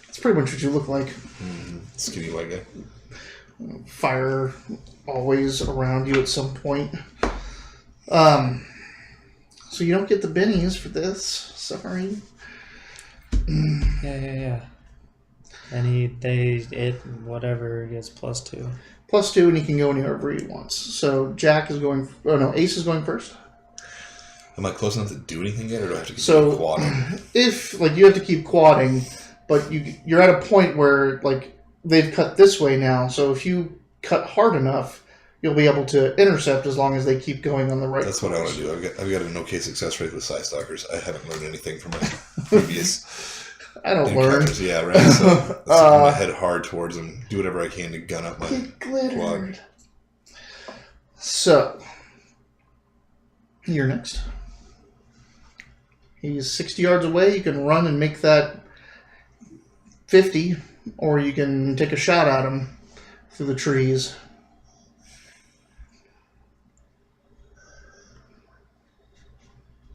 That's pretty much what you look like. Skinny white guy. Fire always around you at some point. So you don't get the bennies for this. Sorry. Yeah. And whatever gets +2. +2, and he can go anywhere he wants. So Jack is going. Oh no, Ace is going first. Am I close enough to do anything yet, or do I have to keep So quadding? if you have to keep quadding, but you're at a point where they've cut this way now. So if you cut hard enough, you'll be able to intercept as long as they keep going on the right. That's what I want to do. I've got an okay success rate with side stalkers. I haven't learned anything from my previous I don't learn. encounters. Yeah, right. So I'm gonna head hard towards them. Do whatever I can to gun up my Get glittered. quad. So you're next. He's 60 yards away. You can run and make that 50, or you can take a shot at him through the trees.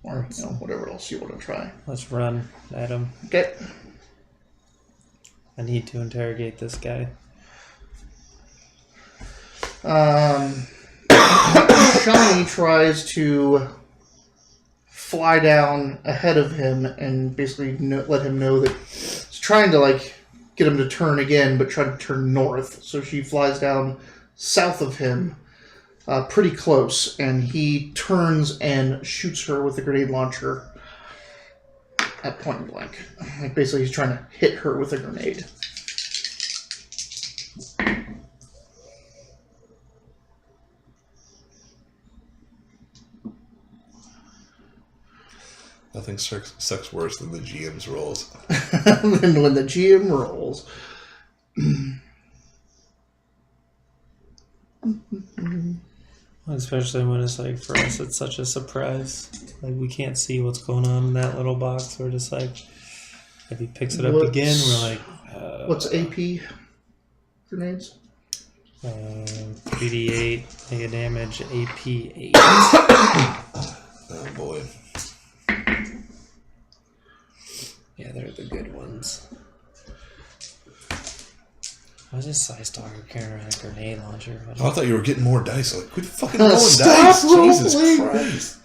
Or whatever else you want to try. Let's run at him. Okay. I need to interrogate this guy. Shani tries to fly down ahead of him and basically let him know that he's trying to get him to turn again, but try to turn north. So she flies down south of him, pretty close, and he turns and shoots her with a grenade launcher at point blank. Basically, he's trying to hit her with a grenade. Nothing sucks worse than the GM's rolls. Then when the GM rolls. Especially when it's for us, it's such a surprise. We can't see what's going on in that little box. We're just if he picks it up again, we're what's AP grenades? 3d8, mega damage, AP 8. Oh boy. Yeah, they're the good ones. Why is this Side Stalker carrying around a grenade launcher? I thought you were getting more dice. Quit fucking rolling Stop dice. rolling. Jesus Christ.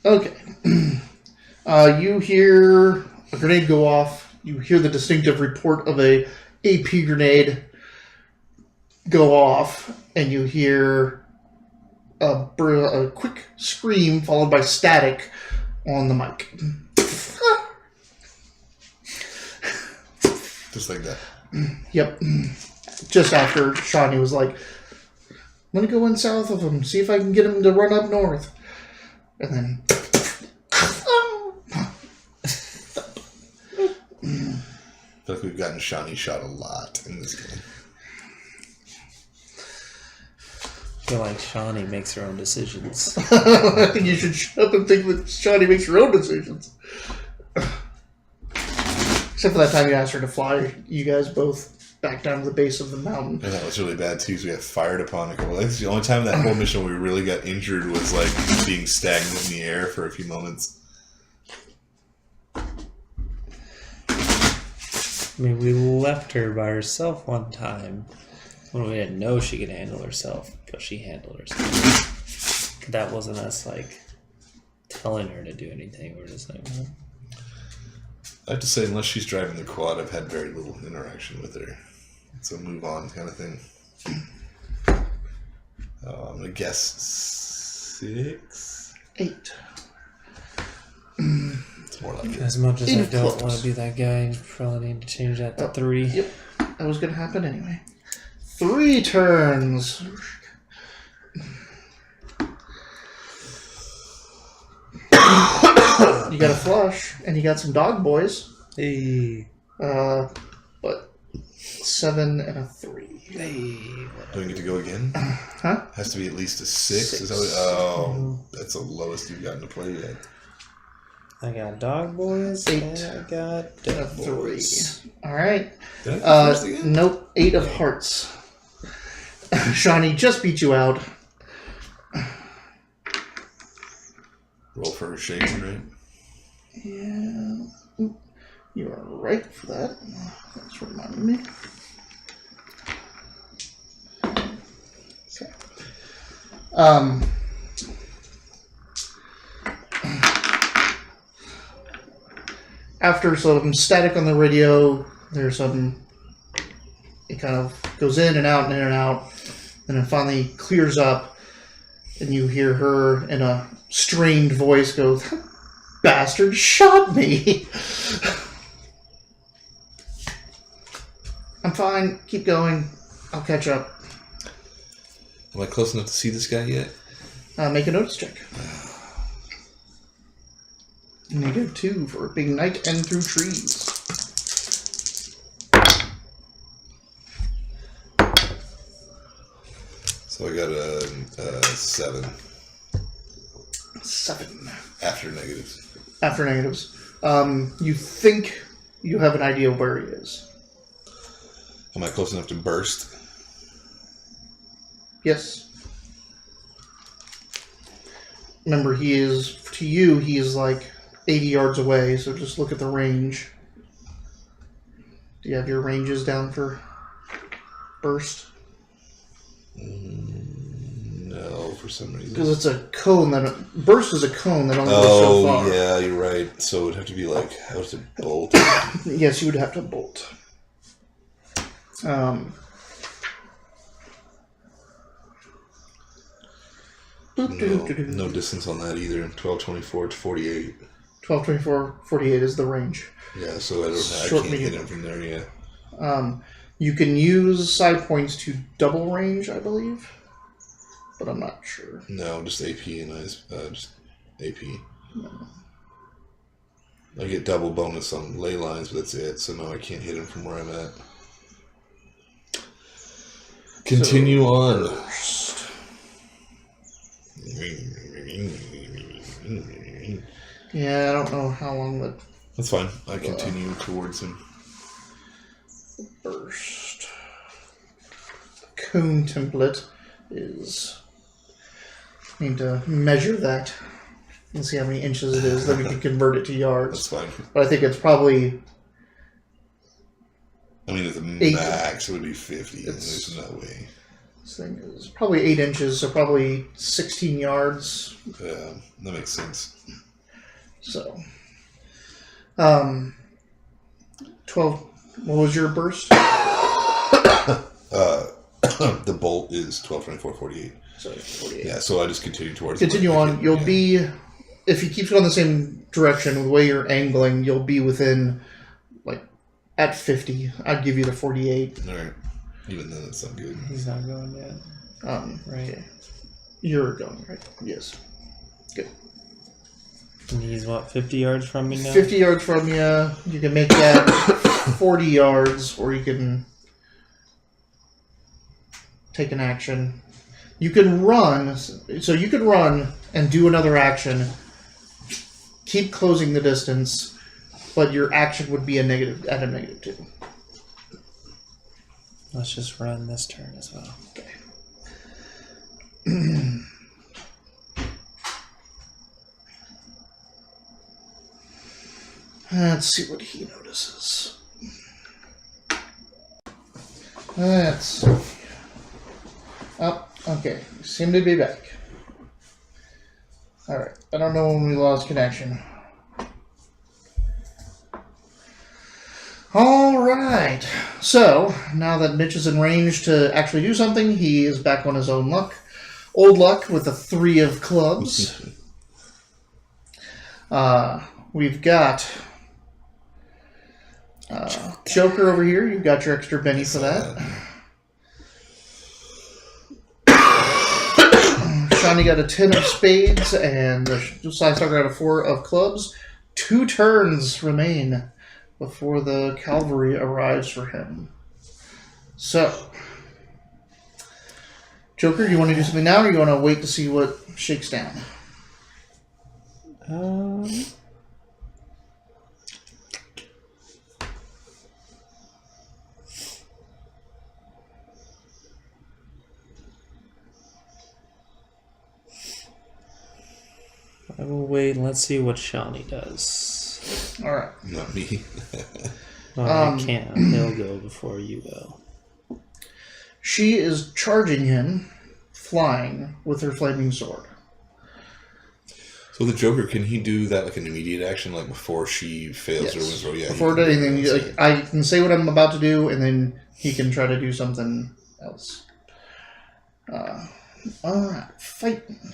Okay. You hear a grenade go off. You hear the distinctive report of a AP grenade go off, and you hear a quick scream followed by static on the mic. Just like that. Yep. Just after Shani was like, I'm going to go in south of him, see if I can get him to run up north. And then... I feel like we've gotten Shani shot a lot in this game. I feel like Shani makes her own decisions. I think you should shut up and think that Shani makes her own decisions. Except for that time you asked her to fly you guys both back down to the base of the mountain. And that was really bad too, because we got fired upon a couple. That's the only time that whole mission we really got injured was being stagnant in the air for a few moments. I mean, we left her by herself one time when we didn't know she could handle herself, but she handled herself. That wasn't us telling her to do anything. We're just well. I have to say, unless she's driving the quad, I've had very little interaction with her. It's a move on kind of thing. I'm gonna guess 6, 8. It's more like it. As much as I In don't close. want to be that guy, you probably need to change that to 3. Yep. That was going to happen anyway. 3 turns. You got a flush, and you got some dog boys. Hey. But 7 and a 3. Do we get to go again? Huh? Has to be at least a 6. Is that what, that's the lowest you've gotten to play yet. I got dog boys. 8. And I got And dead a 3. boys. All right. Did I go first again? Nope. 8 of hearts. Shani just beat you out. Roll for her shaking, right? Yeah. You are right for that. Thanks for reminding me. Okay. After some static on the radio, there's some. It kind of goes in and out and in and out, and then finally clears up, and you hear her in a strained voice go, "That bastard shot me." I'm fine. Keep going. I'll catch up. Am I close enough to see this guy yet? Make a notice check. -2 for being night and through trees. So I got a 7. 7. After negatives. After negatives. You think you have an idea where he is. Am I close enough to burst? Yes. Remember, he is, to you, he is like 80 yards away, so just look at the range. Do you have your ranges down for burst? No, for some reason. Because it's a cone that... Burst is a cone that only goes so far. Oh, yeah, you're right. So it would have to be like, how does it bolt? Yes, you would have to bolt. No distance on that either. 12, 24 to 48. 12, 24, 48 is the range. Yeah, so I Short, can't hit medium. him from there yet. You can use side points to double range, I believe. But I'm not sure. No, just AP and just AP. No. I get double bonus on ley lines, but that's it. So no, I can't hit him from where I'm at. Continue on. First. Yeah, I don't know how long the That's fine. I continue towards him. burst cone template is. Need to measure that and see how many inches it is. Then we can convert it to yards. That's fine. But I think it's probably. I mean, at the 8. max, it would be 50. There's no way. This thing is probably 8 inches, so probably 16 yards. Yeah, that makes sense. So, 12. What was your burst? The bolt is 12, 24, 48. So 48. Yeah, so I just continue towards. Continue him. on. You'll be, if you keep going the same direction, the way you're angling, you'll be within, like, at 50. I'd give you the 48. All right. Even then, that's not good. He's not going yet. Right. You're going, right? Yes. Good. And he's what, 50 yards from me now? 50 yards from you. You can make that 40 yards, or you can take an action. You can run. So you could run and do another action. Keep closing the distance, but your action would be at a -2. Let's just run this turn as well. Okay. Let's see what he notices. Let's see. Oh, okay. You seem to be back. Alright. I don't know when we lost connection. Alright. So, now that Mitch is in range to actually do something, he is back on his own luck. Old luck with a 3 of clubs. We've got Joker over here. You've got your extra Benny for that. Shani got a 10 of spades, and the Side Stalker got a 4 of clubs. 2 turns remain before the cavalry arrives for him. So, Joker, do you want to do something now, or you want to wait to see what shakes down? I will wait and let's see what Shani does. All right. Not me. I can't. He'll go before you go. She is charging him, flying with her flaming sword. So the Joker, can he do that like an immediate action, like before she fails her wins roll? Yeah. Before anything, like, I can say what I'm about to do, and then he can try to do something else. All right, fighting.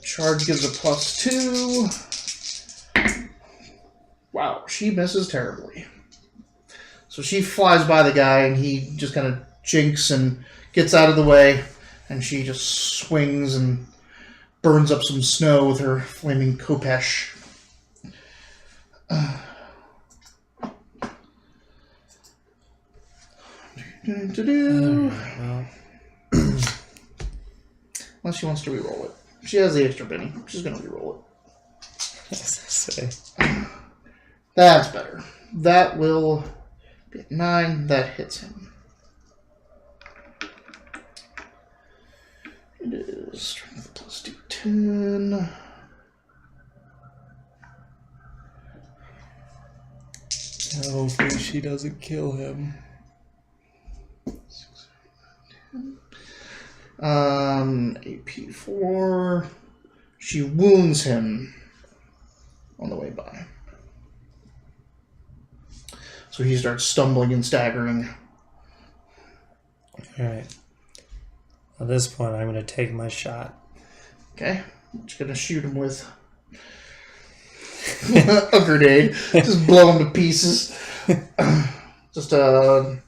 Charge gives a +2. Wow, she misses terribly. So she flies by the guy, and he just kind of jinks and gets out of the way, and she just swings and burns up some snow with her flaming khopesh. Well, Unless she wants to reroll it. She has the extra penny. She's going to reroll it. as I say. That's better. That will be at 9. That hits him. It is strength +10. Hopefully she doesn't kill him. AP4. She wounds him on the way by. So he starts stumbling and staggering. Alright. At this point, I'm going to take my shot. Okay. I'm just going to shoot him with a grenade. Just blow him to pieces. Just a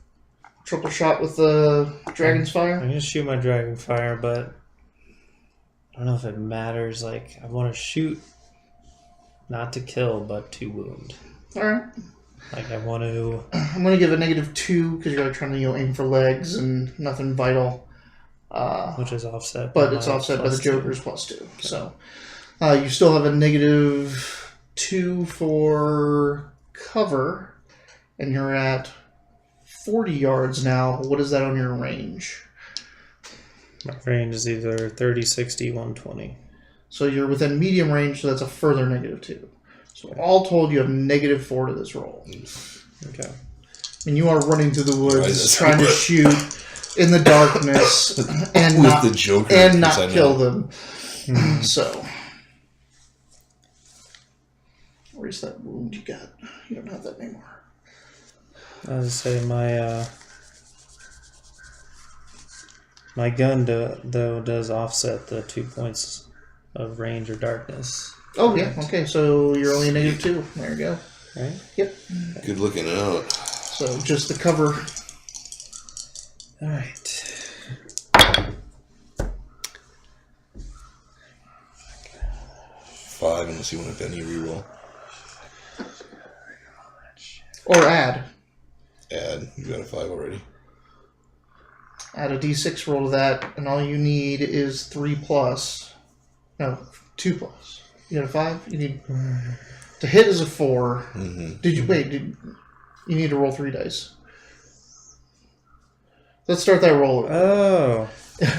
triple shot with the dragon's fire. I'm going to shoot my dragon fire, but I don't know if it matters. Like, I want to shoot not to kill, but to wound. Alright. Like, I want to... I'm going to give a -2 because you're trying to aim for legs and nothing vital. Which is offset. But it's offset by the Joker's +2. Okay. So you still have a -2 for cover, and you're at 40 yards now. What is that on your range? My range is either 30, 60, 120. So you're within medium range, so that's a further -2. So all told, you have -4 to this roll. Okay. And you are running through the woods, trying to shoot in the darkness and with not the Joker and not kill them. So, where's that wound you got? You don't have that anymore. I was say my gun though does offset the 2 points of range or darkness. Oh yeah, okay. So you're only a -2. There you go. Right? Yep. Good looking out. So just the cover. All right. 5 unless you want to any reroll. Or add. Add. You got a 5 already. Add a d6 roll to that, and all you need is 3+. No, 2+. You got a 5? You need... To hit is a 4. Mm-hmm. Did you... Wait, you need to roll 3 dice. Let's start that roll. Oh.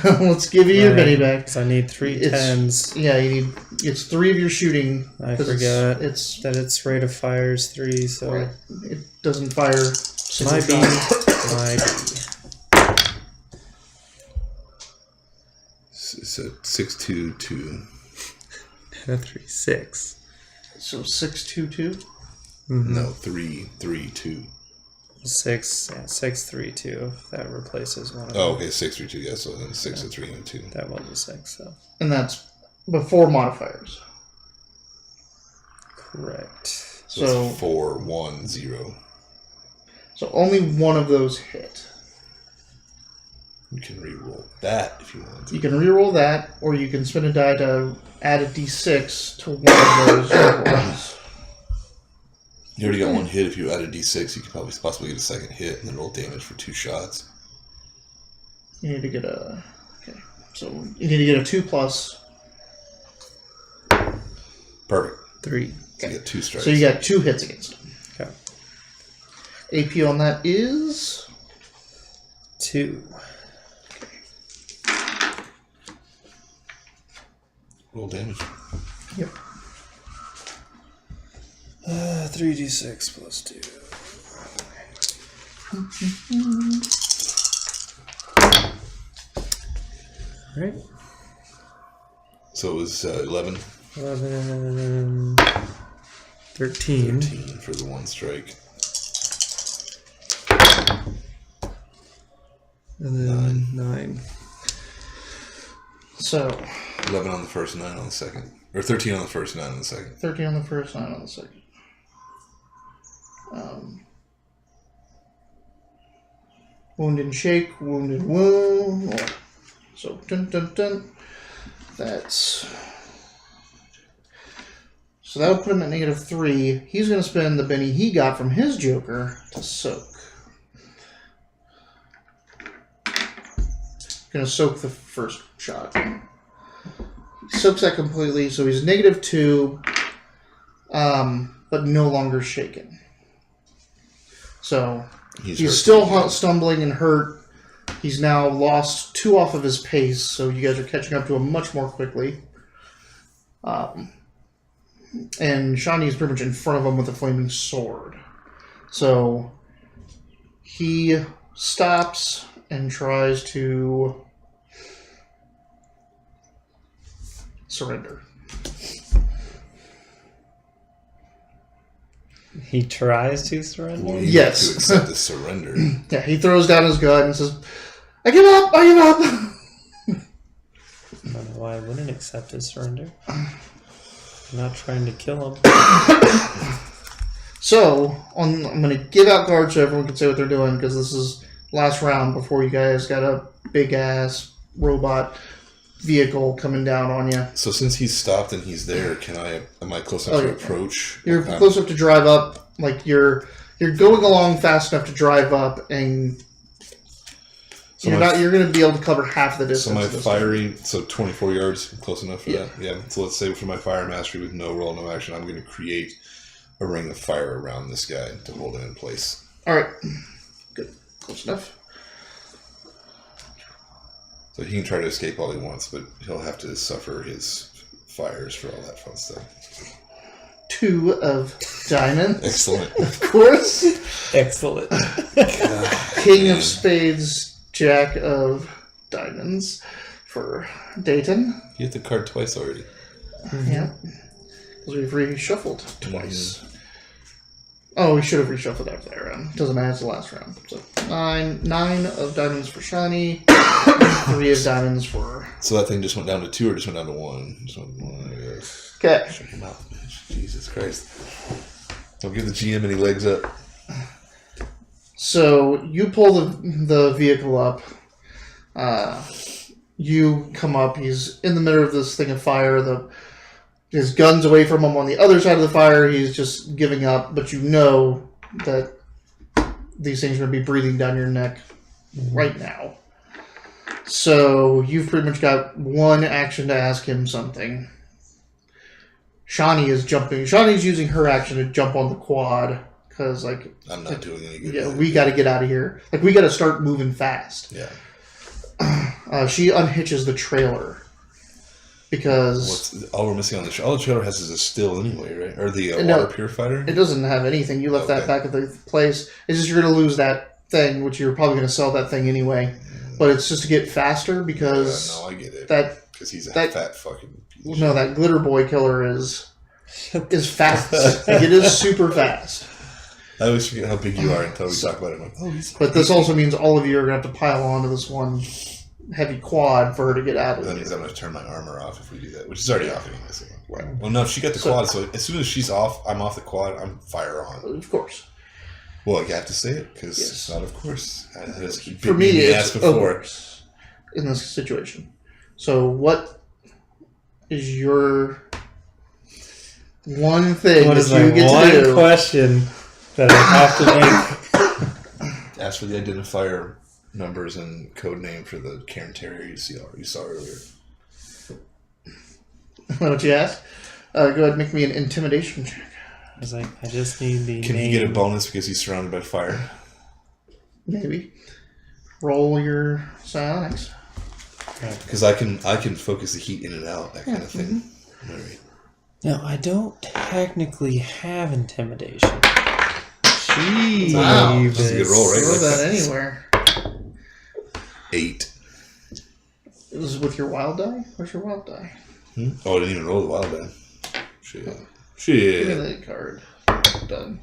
Let's give you your penny back. Because I need 3 tens. Yeah, you need... It's 3 of your shooting. I forgot it's that its rate of fire is 3, so... Right. It doesn't fire... Might be. Might be. It's a 6-2-2. 3, 6. So 6-2-2? Mm-hmm. No, 3-3-2. 6, yeah, 6-3-2. That replaces one of them. Oh, okay, 6-3-2. Yeah, so then 6-3 and 2. That was a 6, so. And that's before modifiers. Correct. So it's 4-1-0. So only one of those hit. You can re-roll that if you want to. You can re-roll that, or you can spin a die to add a d6 to one of those rolls. You already got one hit. If you add a d6, you could probably possibly get a second hit and then roll damage for 2 shots. You need to get a... Okay. So you need to get a 2+. Perfect. 3. So you get 2 strikes. So you got 2 hits against him. Okay. AP on that is... 2. Roll damage. Yep. 3d6 plus 2. Alright. So it was 11. 11. 13. 13 for the 1 strike. And then 9. So... 11 on the first, 9 on the second. Or 13 on the first, 9 on the second. 13 on the first, 9 on the second. Wound and shake, wound and wound. So, dun dun dun. That's... So that'll put him at -3. He's going to spend the Benny he got from his Joker to soak. Going to soak the first shot. He soaks that completely, so he's -2, but no longer shaken. So he's still stumbling and hurt. He's now lost 2 off of his pace, so you guys are catching up to him much more quickly. And Shani is pretty much in front of him with a flaming sword. So he stops and tries to surrender. He tries to surrender? Well, you Yes. have to accept the surrender. Yeah, he throws down his gun and says, I give up! I give up! I don't know why I wouldn't accept his surrender. I'm not trying to kill him. So, I'm going to give out guards so everyone can say what they're doing, because this is last round before you guys got a big-ass robot vehicle coming down on you. So since he's stopped and he's there, am I close enough to approach? You're close enough to drive up, like you're going along fast enough to drive up, and So you're going to be able to cover half the distance. So my firing, so 24 yards, close enough for that? Yeah. So let's say for my fire mastery with no roll, no action, I'm going to create a ring of fire around this guy to hold it in place. All right. Good. Close enough. So he can try to escape all he wants, but he'll have to suffer his fires for all that fun stuff. 2 of diamonds. Excellent. Of course. Excellent. King of spades, Jack of diamonds for Deyton. You hit the card twice already. Yeah. Because we've reshuffled twice. Oh, we should have reshuffled after that round. Doesn't matter, it's the last round. So 9 of diamonds for Shani, 3 of diamonds for... So that thing just went down to 2 or just went down to 1? Just went 1, I guess. Okay. Shut your mouth, Mitch. Jesus Christ. Don't give the GM any legs up. So you pull the vehicle up. You come up. He's in the middle of this thing of fire. His gun's away from him on the other side of the fire. He's just giving up. But you know that these things are going to be breathing down your neck right now. So you've pretty much got one action to ask him something. Shani is jumping. Shani's using her action to jump on the quad. Because, like... I'm not doing any good. Yeah, we got to get out of here. Like, we got to start moving fast. Yeah. She unhitches the trailer. Because... all we're missing on the all the trailer has is a still anyway, right? Or the No, water purifier? It doesn't have anything. You left that back at the place. It's just you're going to lose that thing, which you're probably going to sell that thing anyway. But it's just to get faster because... Yeah, no, I get it. Because he's a fat fucking piece of No, shit. that glitter boy killer is fast. Like, it is super fast. I always forget how big you are until we talk about it. I'm like, oh, he's... But this also means all of you are going to have to pile onto this one heavy quad for her to get out of That it. means I'm going to turn my armor off if we do that, which is already off anyway. So. Right. Well, no, she got the quad, so as soon as she's off, I'm off the quad, I'm fire on. Of course. Well, you have to say it, because Yes. it's not of course. For me, it's of course in this situation. So what is your... one thing What is that you my get one to do. question that I have to make? Ask for the identifier numbers and code name for the Cairn Terrier you saw earlier. Why don't you ask? Go ahead and make me an intimidation check. I was like, I just need the Can name. he get a bonus because he's surrounded by fire? Maybe. Roll your psionics. Because I can focus the heat in and out, that kind of thing. All right. No, I don't technically have intimidation. Jeez. Wow. That's a good roll, right? Throw that anywhere. 8. It was with your wild die? Where's your wild die? Oh, I didn't even roll the wild die. Shit. Give me that card. Done.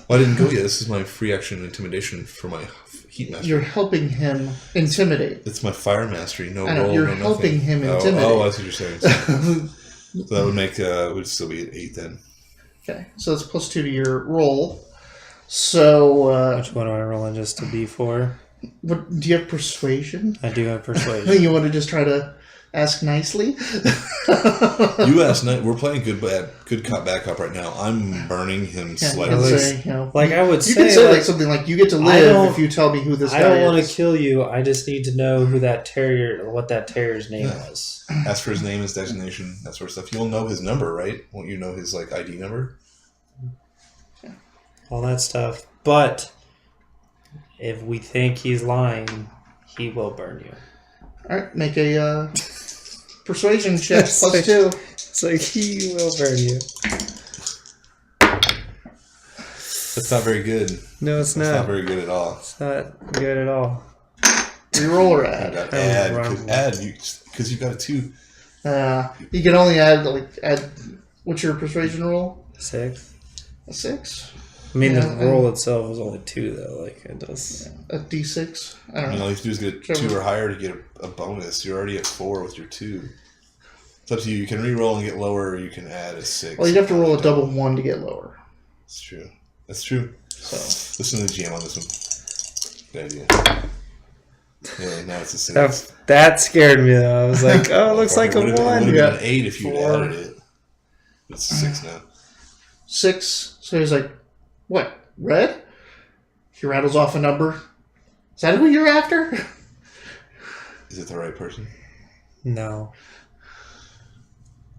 Well, I didn't go yet. This is my free action intimidation for my heat mastery. You're helping him intimidate. It's my fire mastery. No I know, roll, you're no helping nothing. him intimidate. Oh, I see what you're saying. So that would make would still be at 8 then. Okay, so that's +2 to your roll. So, Which one am I rolling just to be for? what do you have persuasion? I do have I persuasion. think you want to just try to ask nicely. You asked, we're playing good cop, bad cop right now. I'm burning him Yeah, you slightly. can Like- say, you know, Like I would you say, can say like something like, "You get to live if you tell me who this I guy don't want to is." kill you. I just need to know who that terrier, what that terrier's name was. Ask for his name, his designation, that sort of stuff. You'll know his number, right? Won't you know his ID number? All that stuff. But if we think he's lying, he will burn you. All right, make a persuasion check It's plus like- 2. It's like he will burn you. That's not very good. No, it's That's not not. very good at all. It's not good at all. Reroll or I add? got Oh, add because you got a 2. You can only add what's your persuasion roll? 6. A 6? I mean, Yeah, the roll itself was only 2, though. Like, it does. A D6? I don't You know. know, all you have to do is get 2 or higher to get a bonus. You're already at 4 with your 2. It's up to you. You can re-roll and get lower, or you can add a 6. Well, you'd have to roll a double 1 to get lower. That's true. That's true. So Listen to the GM on this one. Good idea. Yeah, now it's a 6. That scared me, though. I was like, oh, it looks like a It would 1. have been Yeah. an 8 if you 4. added it. It's a 6 now. 6. So he's like, "What? Red?" He rattles off a number. Is that who you're after? Is it the right person? No.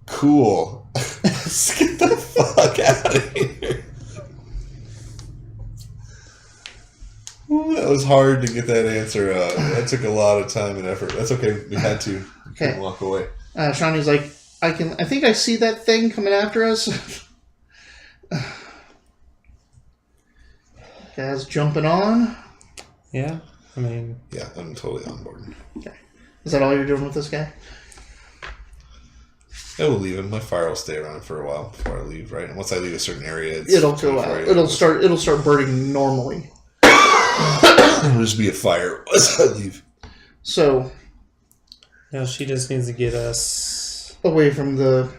Cool. Let's get the fuck out of here. Ooh, that was hard to get that answer out. That took a lot of time and effort. That's okay. We had to. We couldn't walk away. Shani's like, I think I see that thing coming after us. Guy's jumping on. Yeah. I mean, Yeah, I'm totally on board. Is that all you're doing with this guy? I will leave him. My fire will stay around for a while before I leave, right? And once I leave a certain area, It'll go out. It'll start burning normally. It'll just be a fire once I leave. So no, she just needs to get us away from the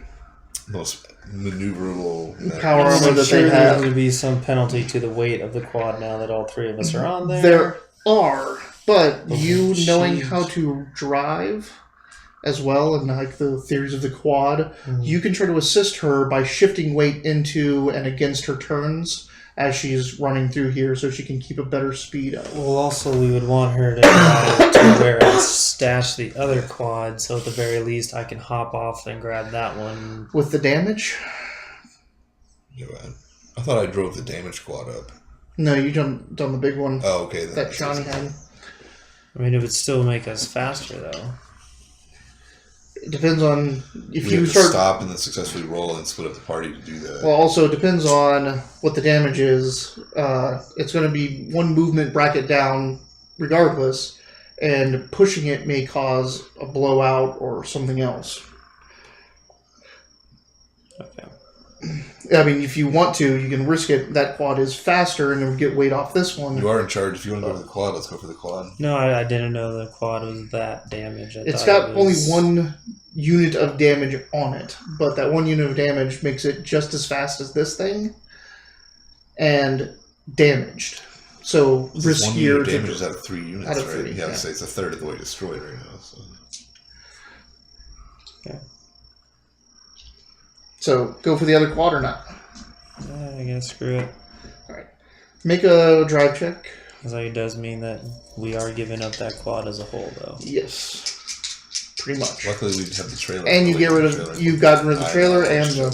Most maneuverable power I'm armor that sure they there's have. going to be some penalty to the weight of the quad now that all 3 of us are on there. There are, but Oh, you knowing jeez. how to drive as well, and like the theories of the quad, you can try to assist her by shifting weight into and against her turns as she's running through here, so she can keep a better speed up. Well, also, we would want her to drive to where I stashed the other quad, so at the very least I can hop off and grab that one. With the damage? Yeah, I thought I drove the damage quad up. No, you jumped on the big one Oh, okay. Then that Shani had. I mean, it would still make us faster, though. It depends on if We you have to start. stop and then successfully roll and split up the party to do that. Well, also it depends on what the damage is. It's going to be one movement bracket down, regardless, and pushing it may cause a blowout or something else. Okay. I mean, if you want to, you can risk it. That quad is faster, and it'll get weight off this one. You are in charge. If you want to go for the quad, let's go for the quad. No, I didn't know the quad was that damaged. It's got only one unit of damage on it, but that one unit of damage makes it just as fast as this thing, and damaged. So This is 1 riskier unit to damage is out of 3 units, out of right? 3, Yeah, yeah. so it's a third of the way destroyed right now. So. So go for the other quad or not? I guess screw it. All right. Make a drive check. Because it does mean that we are giving up that quad as a whole, though. Yes. Pretty much. Luckily, we have the trailer. And you get rid of. You've gotten rid of the trailer and the.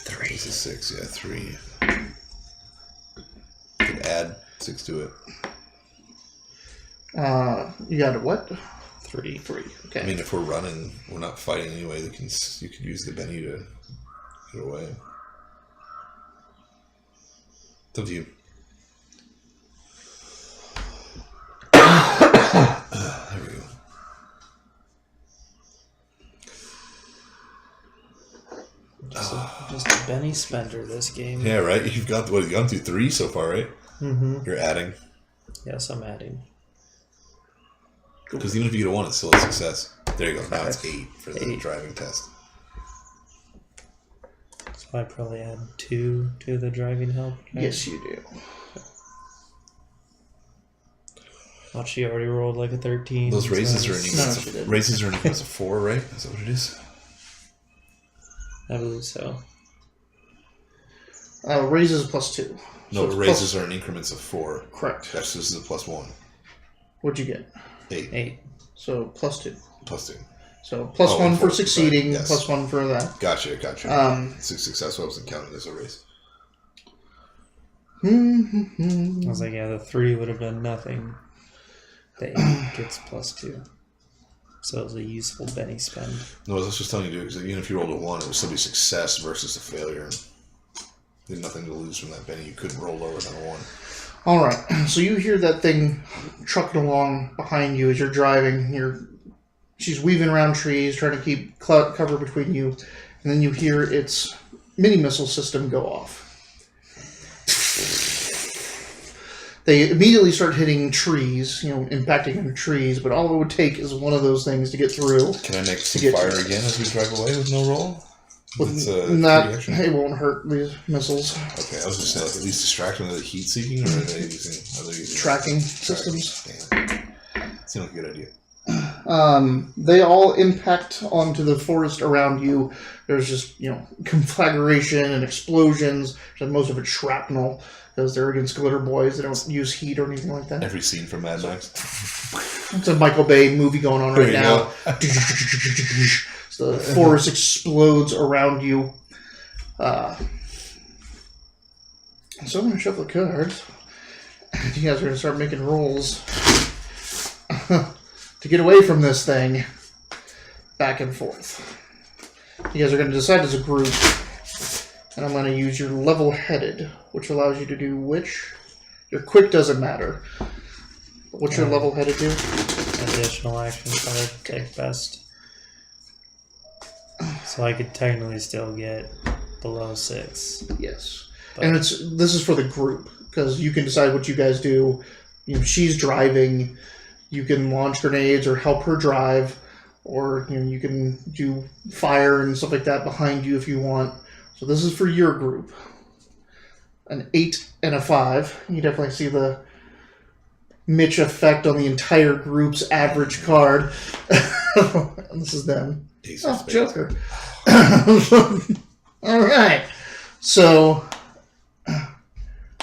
Three. It's a 6, yeah, 3. You can add 6 to it. You got a what? 3. 3. Okay. I mean, if we're running, we're not fighting anyway. You could use the Benny to get away. It's up to you. There we go. Just a Benny spender this game. Yeah, right. You've got what? You've gone through 3 so far, right? Mm-hmm. You're adding. Yes, I'm adding. Because even if you get a 1, it's still a success. There you go. Now it's 8 for the driving test. So I probably add 2 to the driving help. Right? Yes, you do. Well, she already rolled like a 13. Those raises are in No, raises are in increments of 4, right? Is that what it is? I believe so. Raises +2. No, So raises are in increments of 4. Correct. This is a +1. What'd you get? 8. 8. So +2. +2. So +1 for 4, succeeding, yes. +1 for that. Gotcha. It's a success. I wasn't counting as a raise. I was like, yeah, the 3 would have done nothing. The 8 gets +2. So it was a useful Benny spend. No, I was just telling you, dude, because even if you rolled a 1, it would still be success versus a failure. You had nothing to lose from that Benny. You couldn't roll lower than a 1. All right. So you hear that thing trucking along behind you as you're driving. She's weaving around trees, trying to keep cover between you, and then you hear its mini missile system go off. They immediately start hitting trees, impacting into trees, but all it would take is one of those things to get through. Can I make some fire again as we drive away with no roll? It won't hurt these missiles. Okay, I was just saying, at least distract them with the heat seeking, or are they using tracking systems? Damn. Seems like a good idea. They all impact onto the forest around you. There's just, conflagration and explosions. Most of it's shrapnel because they're against glitter boys. They don't use heat or anything like that. Every scene from Mad Max. It's a Michael Bay movie going on right now. So the forest explodes around you. So I'm going to shuffle the cards. You guys are going to start making rolls to get away from this thing. Back and forth. You guys are going to decide as a group. And I'm going to use your level-headed, which allows you to do which? Your quick doesn't matter. What's your level-headed do? Additional action card, take best. So I could technically still get below 6. Yes. But And this is for the group, because you can decide what you guys do. She's driving. You can launch grenades or help her drive. Or you can do fire and stuff like that behind you if you want. So this is for your group. An 8 and a 5. You definitely see the Mitch effect on the entire group's average card. This is them. Oh, Joker. All right. So,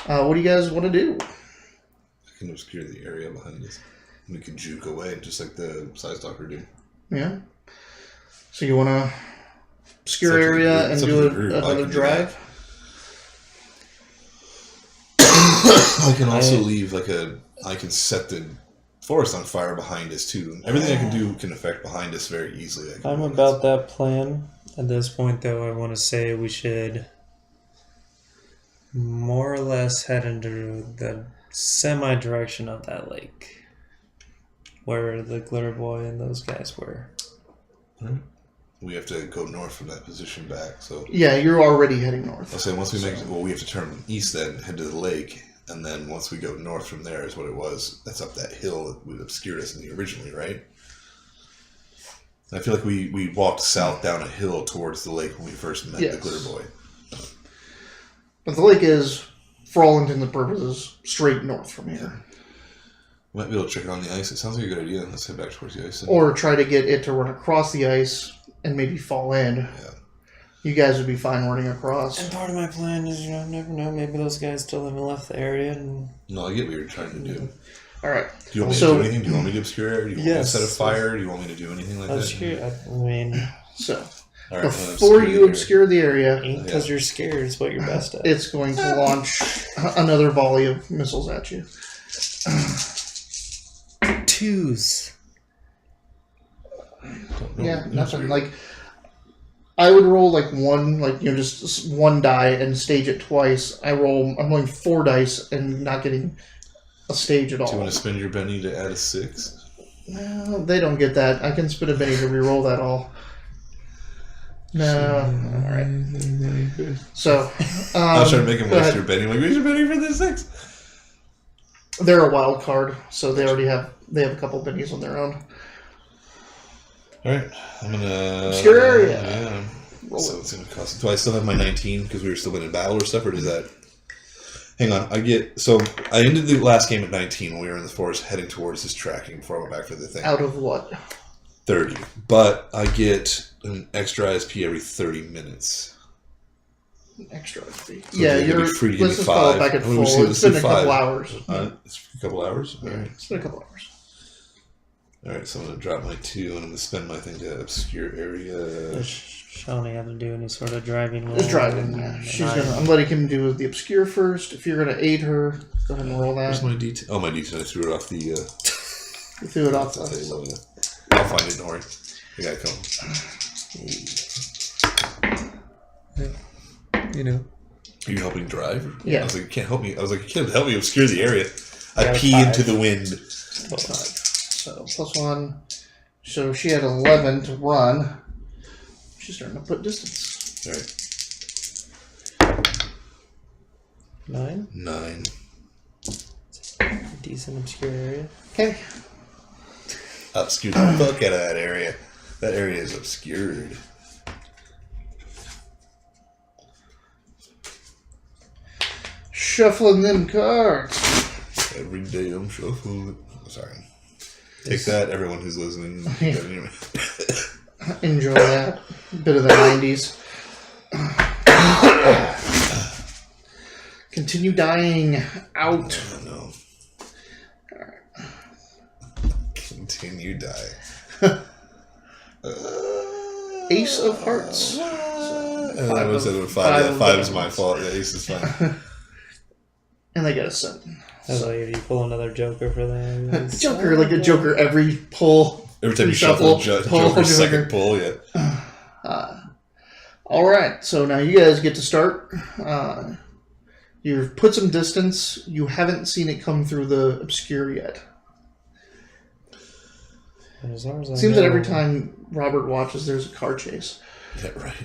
what do you guys want to do? I can obscure the area behind us. We could juke away, just like the Size Stalker did. Yeah. So you want to obscure area and do another drive? I can also leave I can set the forest on fire behind us too. Everything I can do can affect behind us very easily. I'm about that plan. At this point, though, I want to say we should more or less head into the semi-direction of that lake, where the Glitter Boy and those guys were. We have to go north from that position back. So yeah, you're already heading north. I'll say once we we have to turn east then, head to the lake, and then once we go north from there is what it was. That's up that hill that would obscured us originally, right? I feel like we walked south down a hill towards the lake when we first met the Glitter Boy. But the lake is, for all intents and purposes, straight north from here. We might be able to check it on the ice. It sounds like a good idea. Let's head back towards the ice. Or try to get it to run across the ice and maybe fall in. Yeah. You guys would be fine running across. And part of my plan is, never know. Maybe those guys still haven't left the area. And No, I get what you're trying to do. All right. Do you want me to do anything? Do you want me to obscure it? Do you want me to set a fire? Do you want me to do anything like that? I mean, So, All right, before you obscure the area, ain't because you're scared. It's what you're best at. it's going to launch another volley of missiles at you. 2s. Yeah, nothing. Like, I would roll like one, just one die and stage it twice. I'm rolling 4 dice and not getting a stage at all. Do you want to spend your Benny to add a 6? No, they don't get that. I can spend a Benny to reroll that all. No, all right. So, I was trying to make him waste your Benny. Like, where's your Benny for this 6? they're a wild card, so they already have a couple Bennies on their own. All right, I'm gonna Obscure area. Yeah. Roll So it. it's gonna cost. Do I still have my 19 because we were still in battle or stuff, or does that? Hang on, I ended the last game at 19 when we were in the forest heading towards this tracking before I went back for the thing. Out of what? 30, but I get an extra ISP every 30 minutes. Extra XP. So Yeah, you're gonna you're. be free to give Let's me just call it 5. back at Let me full. see, It's let's been do a couple 5. hours. It's a couple hours. All right. It's been a couple hours. All right, so I'm gonna drop my 2 and I'm gonna spend my thing to obscure area. Does Shani have to do any sort of driving? It's driving. Yeah, I'm letting him do the obscure first. If you're gonna aid her, go ahead and roll Where's that. my D10? Oh, my D10. I threw it off the. You threw it off I'll the. find it. Don't worry. I got it coming. Are you helping drive? Yeah. I was like, you can't help me. I was like, you can't help me obscure the area. I got a pee 5. into the wind. 5. So +1. So she had 11 to run. She's starting to put distance. All right. 9. 9. Decent obscure area. Okay. Obscure the fuck out of that area. That area is obscured. Shuffling them cards. Every day I'm shuffling. Sorry. Take that, everyone who's listening. Enjoy that. Bit of the 90s. Continue dying. Out. No. Continue die. Ace of Hearts. And I was at 5. Yeah, 5 is my fault. Yeah, ace is fine. And they get a 7. So you pull another Joker for them. Joker, like a Joker every pull. Every time you Shuffle, shuffle, pull, Joker's Joker. second pull, yeah. Alright, so now you guys get to start. You've put some distance. You haven't seen it come through the obscure yet. As long as I Seems know, that every time Robert watches, there's a car chase. Yeah, right.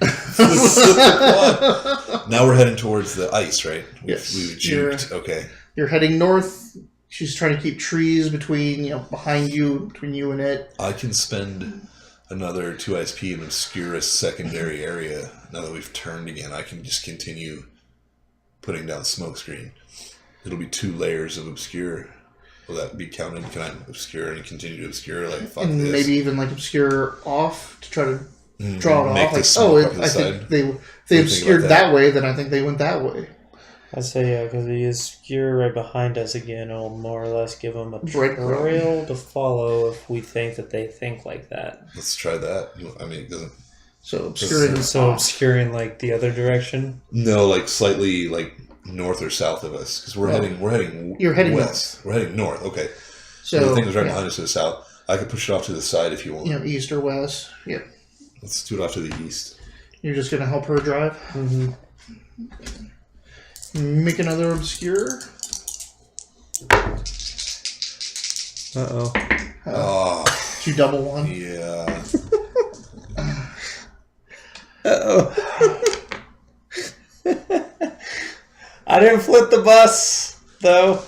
Now we're heading towards the ice, right? Yes. We juked. Okay. You're heading north. She's trying to keep trees between, behind you, between you and it. I can spend another 2 ISP and obscure a secondary area. Now that we've turned again, I can just continue putting down smoke screen. It'll be 2 layers of obscure. Will that be counted? Can I obscure and continue to obscure? Like, fuck And this. maybe even obscure off to try to draw it Make off. the Like, smoke up the I side. think they obscured about that way, then I think they went that way. I'd say, yeah, because the obscure right behind us again will more or less give them a Breadcrumb. trail to follow if we think that they think like that. Let's try that. I mean, it doesn't... So obscuring So off. obscuring like the other direction. No, like slightly like north or south of us. Because we're heading You're heading west. We're heading north. Okay. So the thing is right behind us to the south. I could push it off to the side if you want. east or west. Yep. Let's do it off to the east. You're just gonna help her drive. Mm-hmm. Make another obscure. Uh-oh. Oh, You double one. yeah. Uh-oh. I didn't flip the bus, though.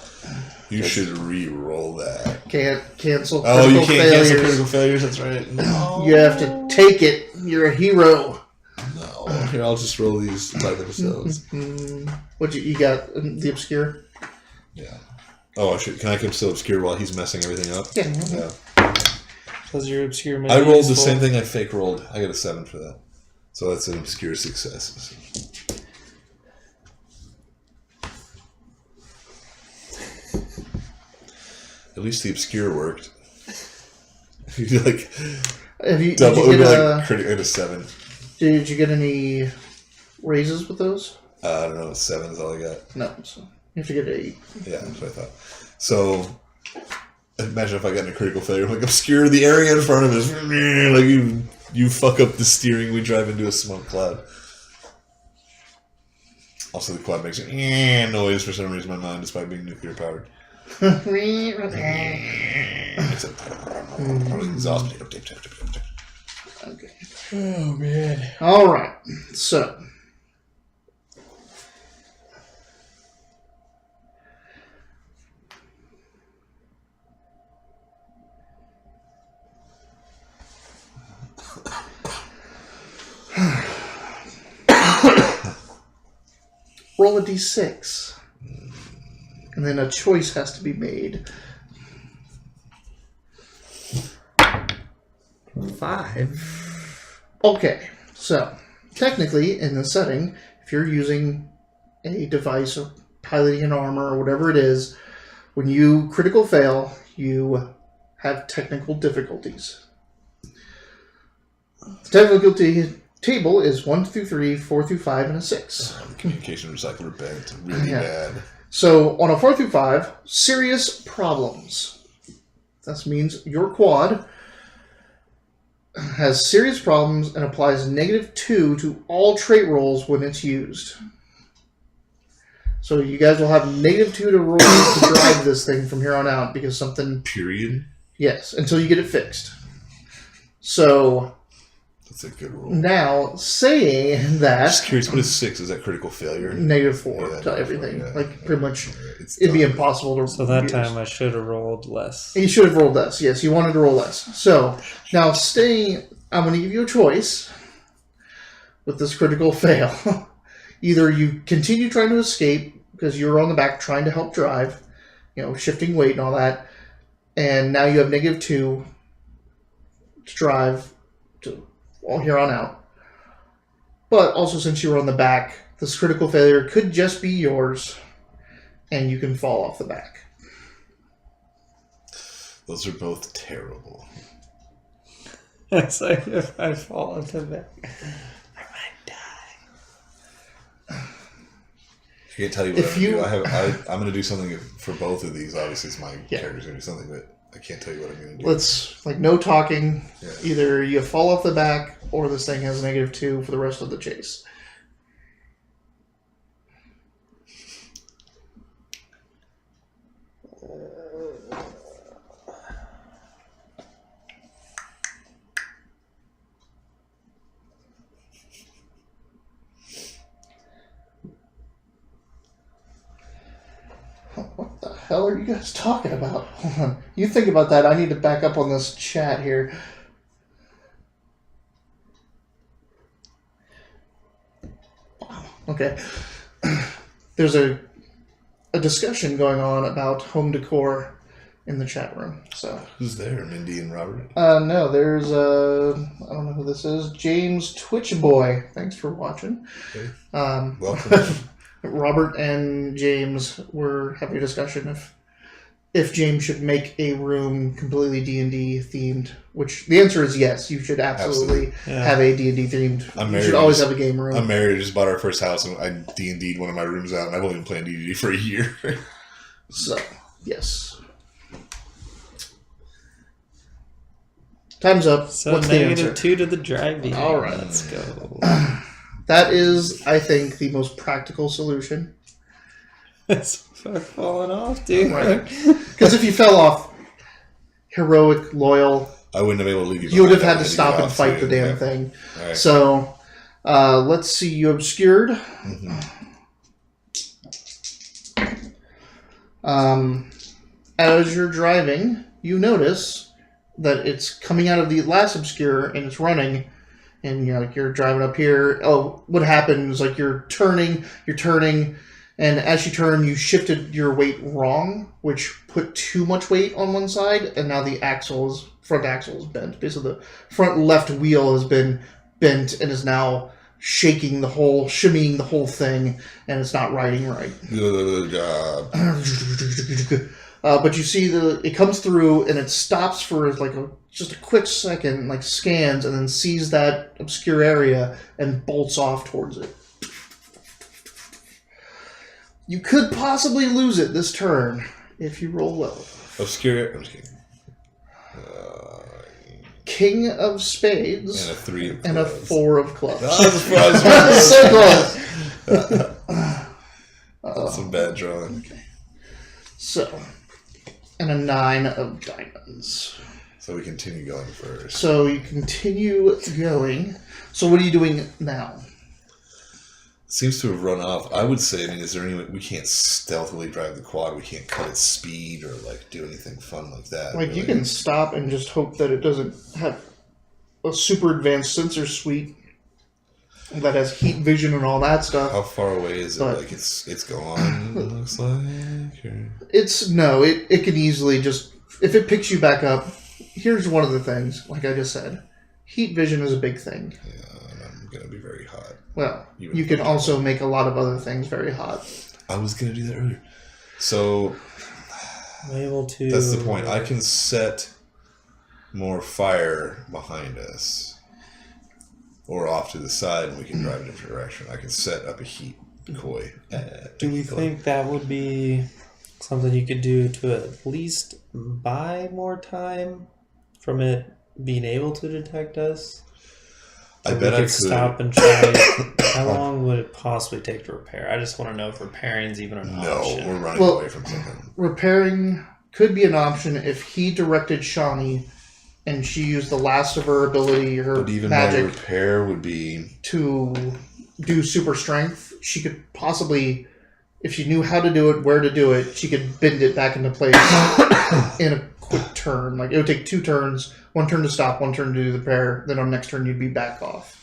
You should re-roll that. Can't cancel. Oh, you critical can't cancel failures. critical failures. That's right. No. You have to take it. You're a hero. No. Here, I'll just roll these by themselves. What you got? The obscure. Yeah. Oh, can I keep still obscured while he's messing everything up? Yeah. Because you're obscure. I rolled the same thing I fake rolled. I got a 7 for that. So that's an obscure success. At least the obscure worked. Like double. It would be like I had a 7. Did you get any raises with those? I don't know. 7 is all I got. No, so you have to get 8. Yeah, that's what I thought. So imagine if I got in a critical failure. Like obscure the area in front of us. Like you fuck up the steering. We drive into a smoke cloud. Also, the quad makes a noise for some reason in my mind, despite being nuclear powered. Except probably exhaust. Okay. Oh man. All right. So. Roll a d6. And then a choice has to be made. 5. Okay, so technically in the setting, if you're using a device or piloting an armor or whatever it is, when you critical fail, you have technical difficulties. The difficulty table is 1 through 3, 4 through 5, and a 6. The communication recycler bent really bad. So on a 4 through 5, serious problems. That means your quad has serious problems and applies -2 to all trait rolls when it's used. So you guys will have -2 to roll to drive this thing from here on out because something... Period? Yes, until you get it fixed. So... That's a good roll. Now, saying that... Just curious, what is 6? Is that critical failure? -4 to everything. Yeah. Like, pretty much, It's it'd be done. impossible to So that use. time I should have rolled less. You should have rolled less. Yes, you wanted to roll less. So, now I'm going to give you a choice with this critical fail. Either you continue trying to escape because you're on the back trying to help drive, shifting weight and all that, and now you have -2 to drive all here on out. But also, since you were on the back, this critical failure could just be yours, and you can fall off the back. Those are both terrible. It's like if I fall into that, I might die. I can't tell you what I'm going to do something for both of these. Obviously, it's my character's going to do something, but I can't tell you what I'm going to do. No talking. Yeah. Either you fall off the back, or this thing has -2 for the rest of the chase. What the hell are you guys talking about? Hold on. You think about that. I need to back up on this chat here. Okay. There's a discussion going on about home decor in the chat room. So who's there? Mindy and Robert? No, there's I don't know who this is. James Twitch Boy. Thanks for watching. Okay. Welcome. Robert and James were having a discussion if James should make a room completely D&D themed, which the answer is yes. You should absolutely have a D&D themed. You should always have a game room. I'm married. I just bought our first house, and I D&D'd one of my rooms out, and I've only been playing D&D for a year. So, yes. Time's up. So What's the answer? -2 to the driving. All right. Let's go. That is, I think, the most practical solution. It's falling off, dude. Right. Because if you fell off, heroic, loyal, I wouldn't have been able to leave you. You would have had to stop and fight the damn thing. Right. So, let's see. You obscured. As you're driving, you notice that it's coming out of the last obscure and it's running. And you're driving up here. Oh, what happens? Like you're turning. And as you turn, you shifted your weight wrong, which put too much weight on one side, and now the front axle is bent. Basically, the front left wheel has been bent and is now shaking shimmying the whole thing, and it's not riding right. Good job. But you see it comes through and it stops for just a quick second, like scans, and then sees that obscure area and bolts off towards it. You could possibly lose it this turn if you roll low. Obscure. I'm just kidding. King of spades. And a 3 of clubs. And a 4 of clubs. Oh, So close. That's some bad drawing. Okay. So, and a 9 of diamonds. So we continue going first. So you continue going. So what are you doing now? Seems to have run off. I would say, is there any way we can't stealthily drive the quad? We can't cut its speed or do anything fun like that. You can stop and just hope that it doesn't have a super advanced sensor suite that has heat vision and all that stuff. How far away is it? It's gone. It looks like. Or... It can easily just, if it picks you back up. Here's one of the things, like I just said, heat vision is a big thing. Yeah, and I'm gonna be very hot. Well, you can also make a lot of other things very hot. I was going to do that earlier. So, I'm able to... That's the point. I can set more fire behind us. Or off to the side and we can drive in a different direction. I can set up a heat decoy. Do we think that would be something you could do to at least buy more time from it being able to detect us? I bet I could stop and try. How long would it possibly take to repair? I just want to know if repairing is even an option. No, we're running away from something. Repairing could be an option if he directed Shani and she used the last of her ability, her but even magic, my repair would be to do super strength. She could possibly, if she knew how to do it, where to do it, she could bend it back into place in a quick turn. It would take 2 turns. 1 turn to stop, 1 turn to do the repair, then on next turn you'd be back off.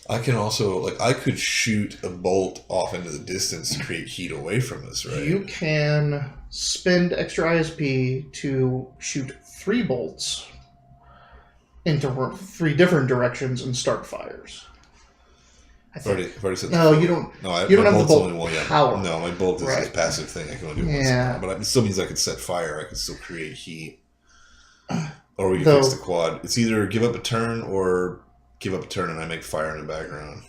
I can also, I could shoot a bolt off into the distance to create heat away from us, right? You can spend extra ISP to shoot 3 bolts into 3 different directions and start fires. I've already said no, you don't. No, you don't my have the bolt's bolt only power. No, my bolt is a passive thing. I can only do once. Yeah. But it still means I can set fire. I can still create heat. Or we can fix the quad. It's either give up a turn or give up a turn and I make fire in the background.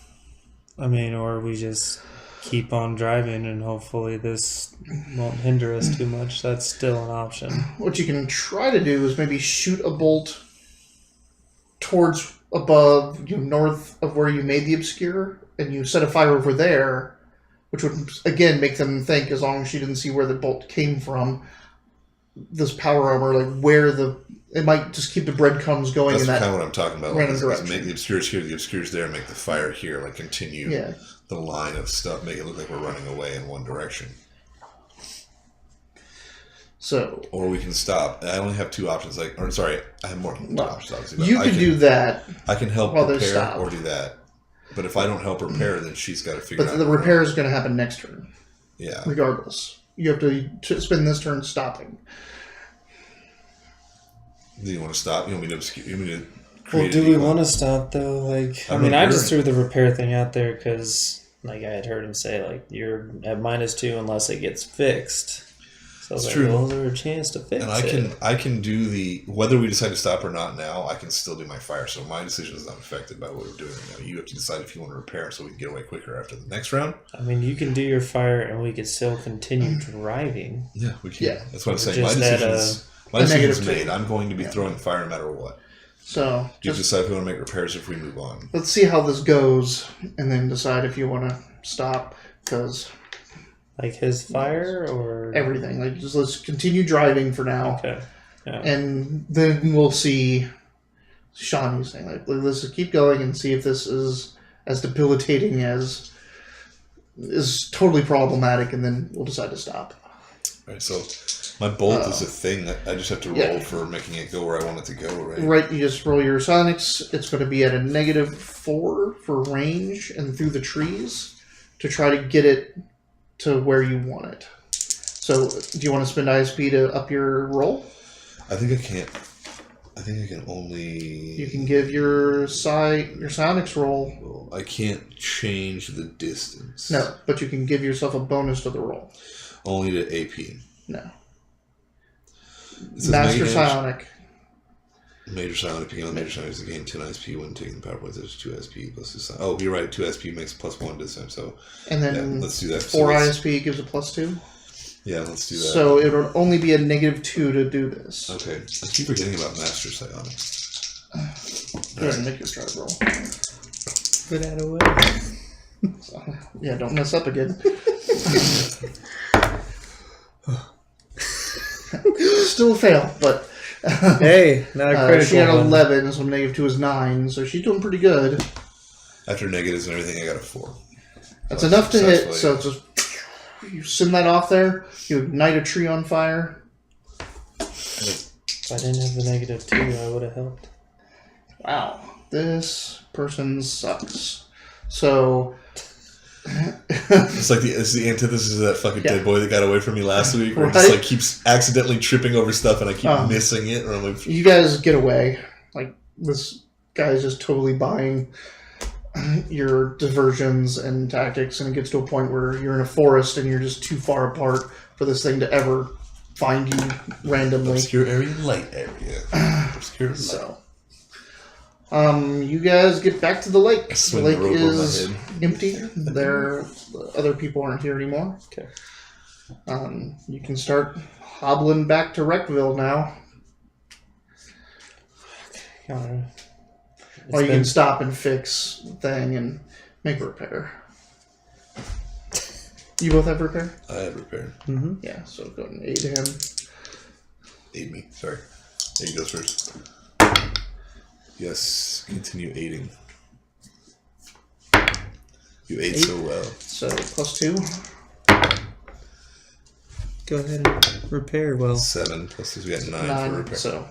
Or we just keep on driving and hopefully this won't hinder us too much. That's still an option. What you can try to do is maybe shoot a bolt towards above, north of where you made the obscure, and you set a fire over there, which would, again, make them think, as long as she didn't see where the bolt came from, this power armor, it might just keep the breadcrumbs going. That's in that kind of what I'm talking about. Random direction. Make the obscures here, the obscures there, make the fire here, continue the line of stuff, make it look like we're running away in one direction. So, or we can stop. I only have 2 options. I have more options. Obviously, you can do that. I can help repair or do that. But if I don't help repair, then she's got to figure out. But the repair is going to happen next turn. Yeah. Regardless, you have to spend this turn stopping. Do you want to stop? You want me to Well, do we want to stop though? I just threw the repair thing out there because, I had heard him say, you're at -2 unless it gets fixed. So it's true. Well, is there a chance to fix it? And I can do whether we decide to stop or not now, I can still do my fire. So my decision is not affected by what we're doing right now. You have to decide if you want to repair so we can get away quicker after the next round. You can do your fire and we could still continue driving. Yeah, we can. Yeah. That's what I'm saying. My decision is made. I'm going to be throwing fire no matter what. So you decide if we want to make repairs or if we move on. Let's see how this goes and then decide if you want to stop, because... his fire or everything. Let's continue driving for now. Okay. Yeah. And then we'll see Shani's thing. Let's just keep going and see if this is as debilitating as is totally problematic, and then we'll decide to stop. All right, so my bolt is a thing that I just have to roll for making it go where I want it to go, right? Right, you just roll your sonics. It's going to be at a -4 for range and through the trees to try to get it to where you want it. So, do you want to spend ISP to up your roll? I think I can't. I think I can only. You can give your psionics roll. Well, I can't change the distance. No, but you can give yourself a bonus to the roll. Only to AP. No. It Master psionic. Major psionic picking on major psionic is gain 10 SP when taking the power points. There's 2 SP plus 2 psionic. Oh, you're right. 2 SP makes +1 this time. So, and then let's do that. 4 ISP gives a +2. Yeah, let's do that. So it would only be a -2 to do this. Okay. I keep forgetting about Master Psionic. Go ahead and make your try roll. Put that away. Yeah, don't mess up again. Still a fail, but Hey, not a critical she had one. 11, so -2 is 9, so she's doing pretty good. After negatives and everything, I got a 4. That's enough to hit, so just you send that off there, you ignite a tree on fire. If I didn't have the -2, I would have helped. Wow, this person sucks. So It's like it's the antithesis of that fucking dead boy that got away from me last week, where it just like keeps accidentally tripping over stuff and I keep missing it. Or I'm like, you guys get away. Like, this guy's just totally buying your diversions and tactics, and it gets to a point where you're in a forest and you're just too far apart for this thing to ever find you randomly. obscure area, light area. Obscure light. So, you guys get back to the lake. The lake is empty. The other people aren't here anymore. Okay. You can start hobbling back to Wreckville now. Or you can stop and fix the thing and make a repair. You both have repair? I have repair. Mm-hmm. Yeah, so go ahead and aid him. Aid me. Sorry. There you go first. Yes, continue aiding. You aid so well. So +2. Go ahead and repair well. 7 plus 2, we got 9 for repair. So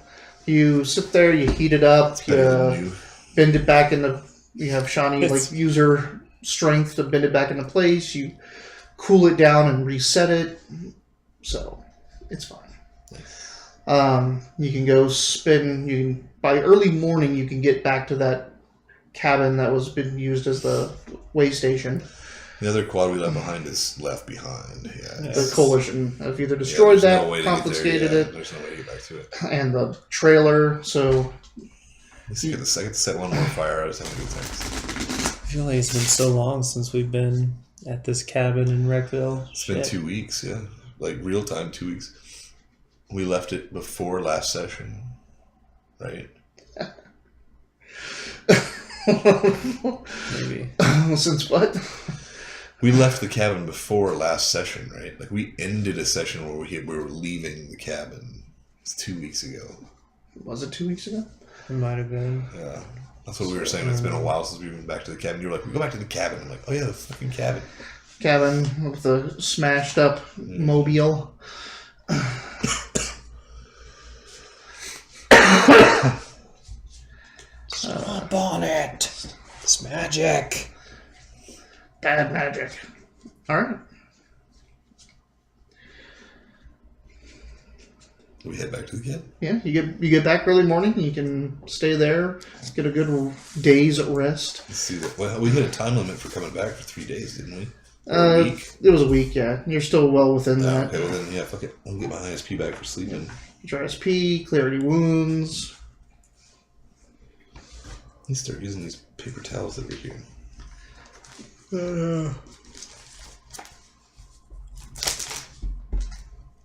you sit there, you heat it up, you bend it back into. You have Shani use her strength to bend it back into place. You cool it down and reset it, so it's fine. You can go spin. You can, by early morning, you can get back to that cabin that was been used as the way station. The other quad we left behind is left behind. Yeah, The coalition have either destroyed that, no way to confiscated it. it, There's no way to get back to it. and the trailer. So Let's get the second to set one more fire. I was having a good time. I feel like it's been so long since we've been at this cabin in Wreckville. It's been 2 weeks, yeah. Like real time 2 weeks. We left it before last session, right? Maybe. Since what? We left the cabin before last session, right? Like we ended a session where we were leaving the cabin. It's 2 weeks ago. Was it 2 weeks ago? It might have been. Yeah. That's what we were saying. It's been a while since we went back to the cabin. You were like, we go back to the cabin. I'm like, oh yeah, the fucking cabin. Cabin with the smashed up mobile. Stop on it. It's magic. Bad magic. Alright. We head back to the cabin. Yeah, you get back early morning. You can stay there, get a good day's rest. Let's see that. Well, we hit a time limit for coming back for 3 days, didn't we? A week? It was a week, yeah. You're still well within that. Okay, well then, yeah, fuck it. I'll get my ISP back for sleeping. Get your SP, clarity wounds. Let's start using these paper towels that are here.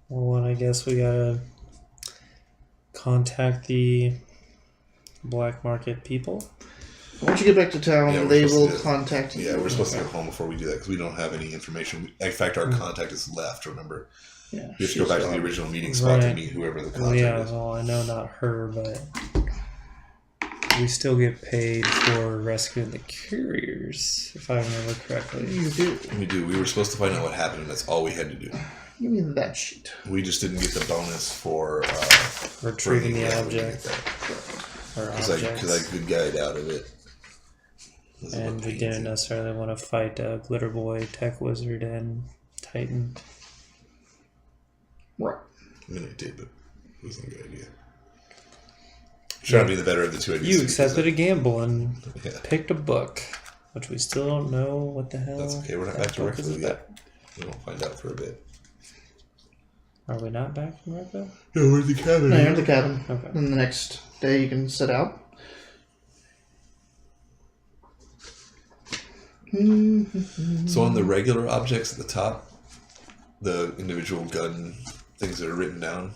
Well, I guess we gotta contact the black market people. Once you get back to town, Yeah, they will contact you. Yeah, we're supposed to go home before we do that because we don't have any information. In fact, our contact is left, remember? Yeah, We have to go back to the original meeting spot to meet whoever the contact is. Well, I know not her, but we still get paid for rescuing the couriers, if I remember correctly. You do. We do. We were supposed to find out what happened, and that's all we had to do. Give me that sheet. We just didn't get the bonus for Retrieving the yeah, object. Because I good guide out of it. And we didn't necessarily want to fight Glitter Boy, Tech Wizard, and Deyton. Right. I mean, I did, but it wasn't a good idea. Trying to be the better of the two ideas. You accepted a gamble and Yeah. picked a book, which we still don't know what the hell. That's okay. We're not that back to book is Reckville about. yet. We won't find out for a bit. Are we not back from Reckville? No, we're at the cabin. No, you're at the cabin. Okay. Then the next day you can set out. So on the regular objects at the top, the individual gun things that are written down,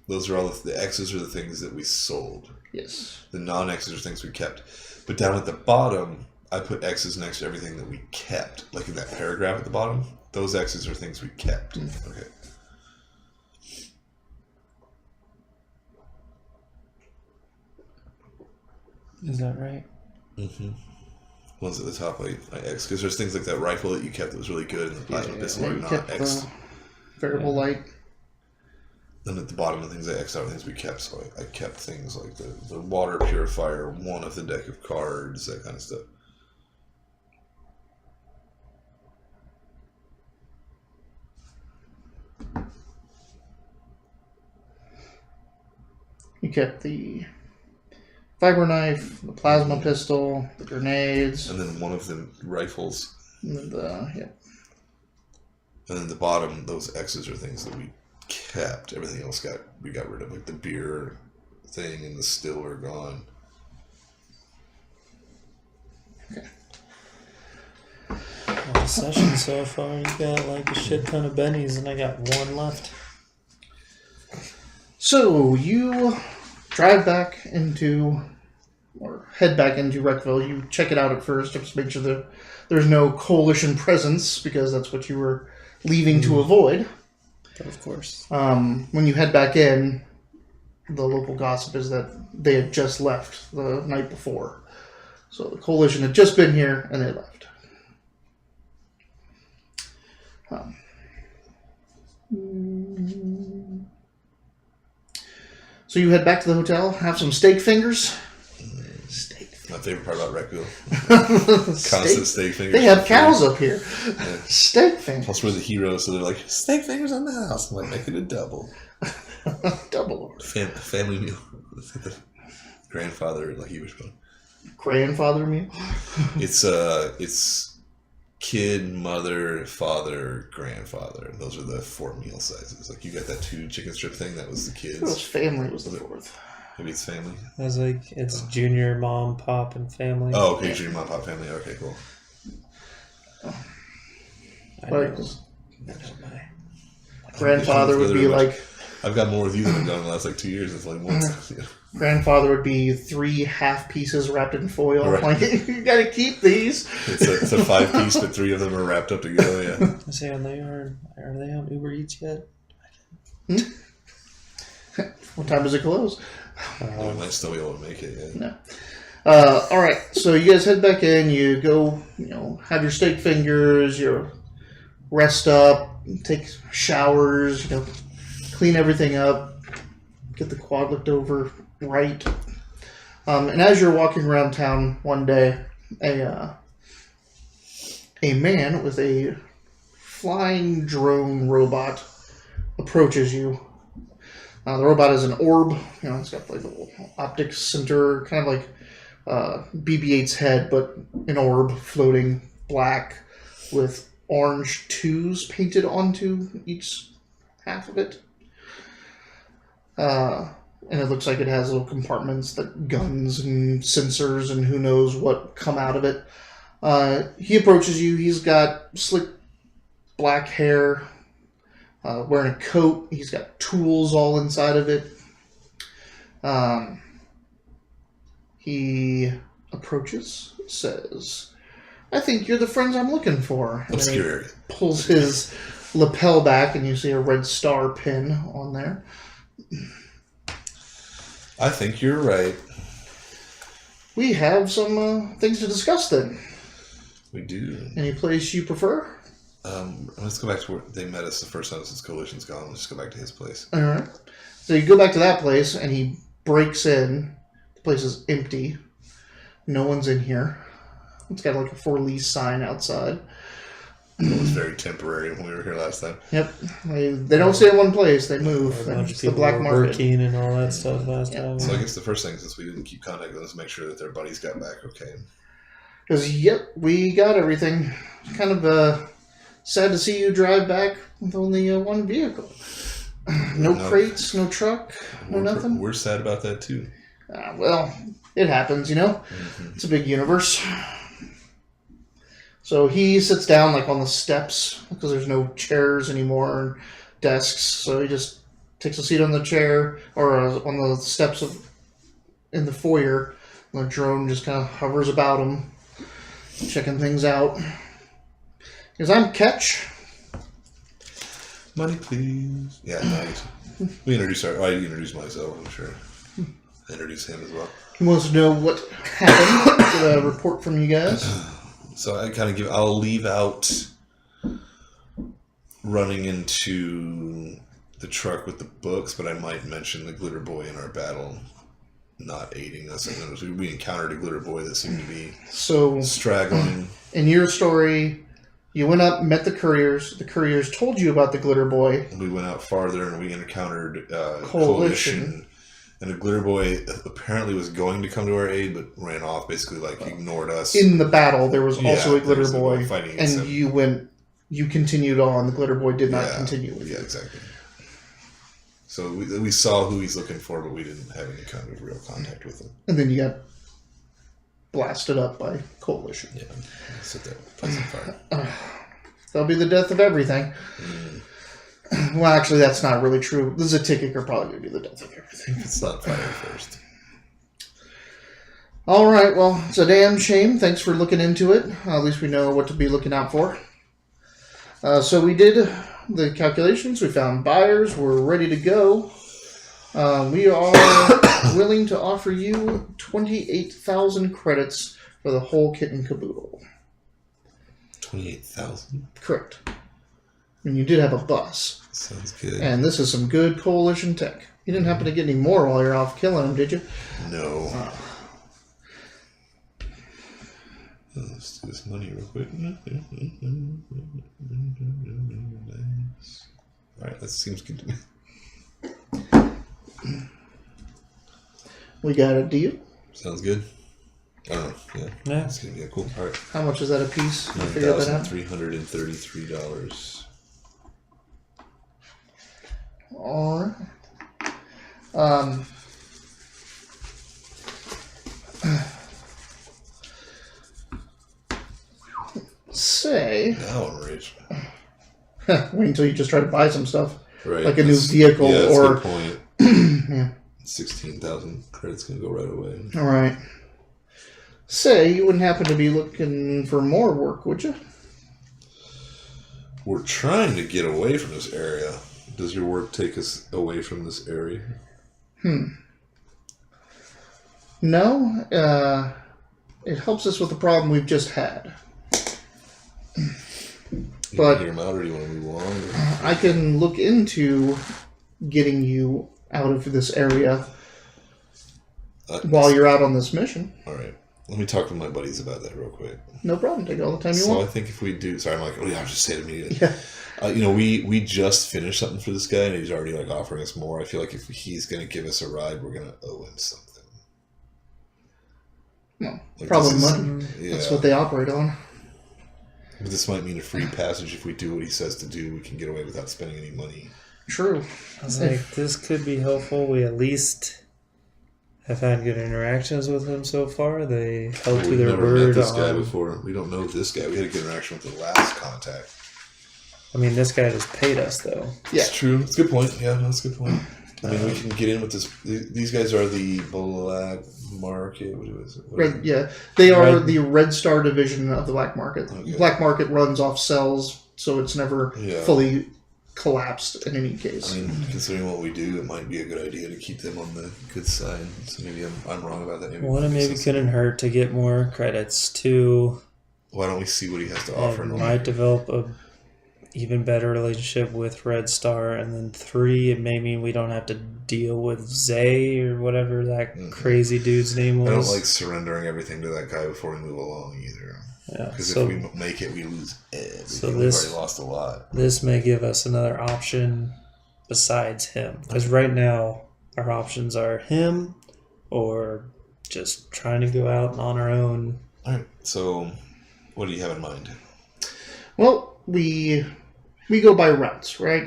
those are all the X's are the things that we sold. Yes. The non-X's are things we kept. But down at the bottom, I put X's next to everything that we kept. Like in that paragraph at the bottom, those X's are things we kept. Okay. Is that right? Mm-hmm. Ones at the top, I X. Because there's things like that rifle that you kept that was really good, and the plasma pistol are you not kept X. variable light. Then at the bottom, the things I X'd out are things we kept. So I kept things like the water purifier, one of the deck of cards, that kind of stuff. You kept the fiber knife, the plasma pistol, the grenades, And then one of the rifles. and then And then the bottom, those X's are things that we kept. Everything else we got rid of, like the beer thing and the still are gone. Well, the session so far, you got like a shit ton of bennies, and I got one left. So you drive back into, or head back into Reckville. You check it out at first, just make sure that there's no coalition presence, because that's what you were leaving to avoid. Of course. When you head back in, the local gossip is that they had just left the night before. So the coalition had just been here and they left. So you head back to the hotel, have some steak fingers. Steak My favorite part about Reckville. fingers. Constant steak fingers. They have cows up here. Yeah. Steak fingers. Plus we're the heroes, so they're like, steak fingers on the house. I'm like, make it a double. Double order. Family meal. The grandfather, like he was going. Grandfather meal. It's kid, mother, father, grandfather. Those are the 4 meal sizes. Like you got that 2 chicken strip thing, that was the It was kids. family was the 4th. Maybe it's family. I was like, it's junior, mom, pop, and family. Oh, okay, junior mom, pop, family. Okay, cool. I Like, know my grandfather would be like, I've got more with you than I've done in the last 2 years. It's like once. Yeah. grandfather would be 3 half pieces wrapped in foil. Right. Like, you gotta keep these. It's a 5-piece, but 3 of them are wrapped up together. Yeah. I say, are they on Uber Eats yet? What time does it close? We might still be able to make it. Yeah. No. All right. So you guys head back in. You go, have your steak fingers. You rest up, take showers. Clean everything up. Get the quad looked over right. And as you're walking around town one day, a man with a flying drone robot approaches you. The robot is an orb. It's got like a little optic center, kind of like BB-8's head, but an orb floating black with orange 2s painted onto each half of it. And it looks like it has little compartments that guns and sensors and who knows what come out of it. He approaches you. He's got slick black hair, wearing a coat. He's got tools all inside of it. He approaches, says, "I think you're the friends I'm looking for." And then he Obscure. pulls his lapel back, and you see a red star pin on there. I think you're right. We have some things to discuss then. We do. Any place you prefer? Let's go back to where they met us the first time since Coalition's gone. Let's just go back to his place. All right. So you go back to that place, and he breaks in. The place is empty. No one's in here. It's got like a for lease sign outside. It was very temporary when we were here last time. Yep. They don't stay in one place. They move. A bunch of It's the people black were market. working and all that stuff last time. So I guess the first thing, since we didn't keep contact with them, is make sure that their buddies got back okay. Because, yep, we got everything. Kind of sad to see you drive back with only one vehicle. No crates, no truck, no nothing. We're sad about that too. Well, it happens, you know. It's a big universe. So he sits down like on the steps because there's no chairs anymore and desks. So he just takes a seat on the chair or on the steps in the foyer. And the drone just kind of hovers about him, checking things out. Because I'm Ketch. Money, please. Yeah, nice. I introduced myself, I'm sure. I introduced him as well. He wants to know what happened. Get a report from you guys. So I'll leave out running into the truck with the books, but I might mention the glitter boy in our battle not aiding us. And we encountered a glitter boy that seemed to be straggling. In your story, you went up, met the couriers. The couriers told you about the glitter boy. We went out farther and we encountered Coalition. And the glitter boy apparently was going to come to our aid, but ran off, basically ignored us. In the battle, there was also a glitter boy. Fighting and you continued on. The glitter boy did not continue with you. Yeah, exactly. So we saw who he's looking for, but we didn't have any kind of real contact with him. And then you got blasted up by Coalition. Yeah, sit there, play some fire. That'll be the death of everything. Well, actually, that's not really true. The Zatikik are probably going to be the death of everything. It's not fire first. All right, well, it's a damn shame. Thanks for looking into it. At least we know what to be looking out for. So we did the calculations. We found buyers. We're ready to go. We are willing to offer you 28,000 credits for the whole kit and caboodle. 28,000? Correct. I mean, you did have a bus. Sounds good. And this is some good Coalition tech. You didn't happen to get any more while you're off killing them, did you? No. Let's do this money real quick. Nice. Alright, that seems good to me. We got a deal. Sounds good. I don't know. Yeah. It's going to be cool. Alright. How much is that a piece? You figured that out? $9,333. All right. Say. Now I'm rich. Wait until you just try to buy some stuff. Right. Like a new vehicle that's or. a good point. Yeah. 16,000 credits going to go right away. All right. Say you wouldn't happen to be looking for more work, would you? We're trying to get away from this area. Does your work take us away from this area? No. It helps us with the problem we've just had. But hear them out, or do you want to move on? I can look into getting you out of this area while you're out on this mission. All right. Let me talk with my buddies about that real quick. No problem. Take all the time you want. want. So I think if we do... Sorry, I'm like, I'll just say it immediately. Yeah. We just finished something for this guy, and he's already offering us more. I feel like if he's going to give us a ride, we're going to owe him something. No, probably money. Yeah. That's what they operate on. But this might mean a free passage. If we do what he says to do, we can get away without spending any money. True. I was like, this could be helpful. We at least have had good interactions with him so far. They held to their word. We've never met this guy before. We don't know this guy. We had a good interaction with the last contact. I mean, this guy just paid us, though. Yeah, it's true. That's a good point. Yeah, that's a good point. I mean, we can get in with this. These guys are the black market. What is it? They are the Red Star division of the black market. Okay. Black market runs off cells, so it's never fully collapsed in any case. I mean, considering what we do, it might be a good idea to keep them on the good side. So maybe I'm wrong about that. Maybe couldn't hurt to get more credits. Two, why don't we see what he has to offer? Might develop a even better relationship with Red Star, and then 3, it may mean we don't have to deal with Zay or whatever that crazy dude's name was. I don't like surrendering everything to that guy before we move along either. Yeah, because if we make it, we lose everything. So we've already lost a lot. This may give us another option besides him, because right now our options are him or just trying to go out on our own. All right. So, what do you have in mind? Well, we go by routes, right?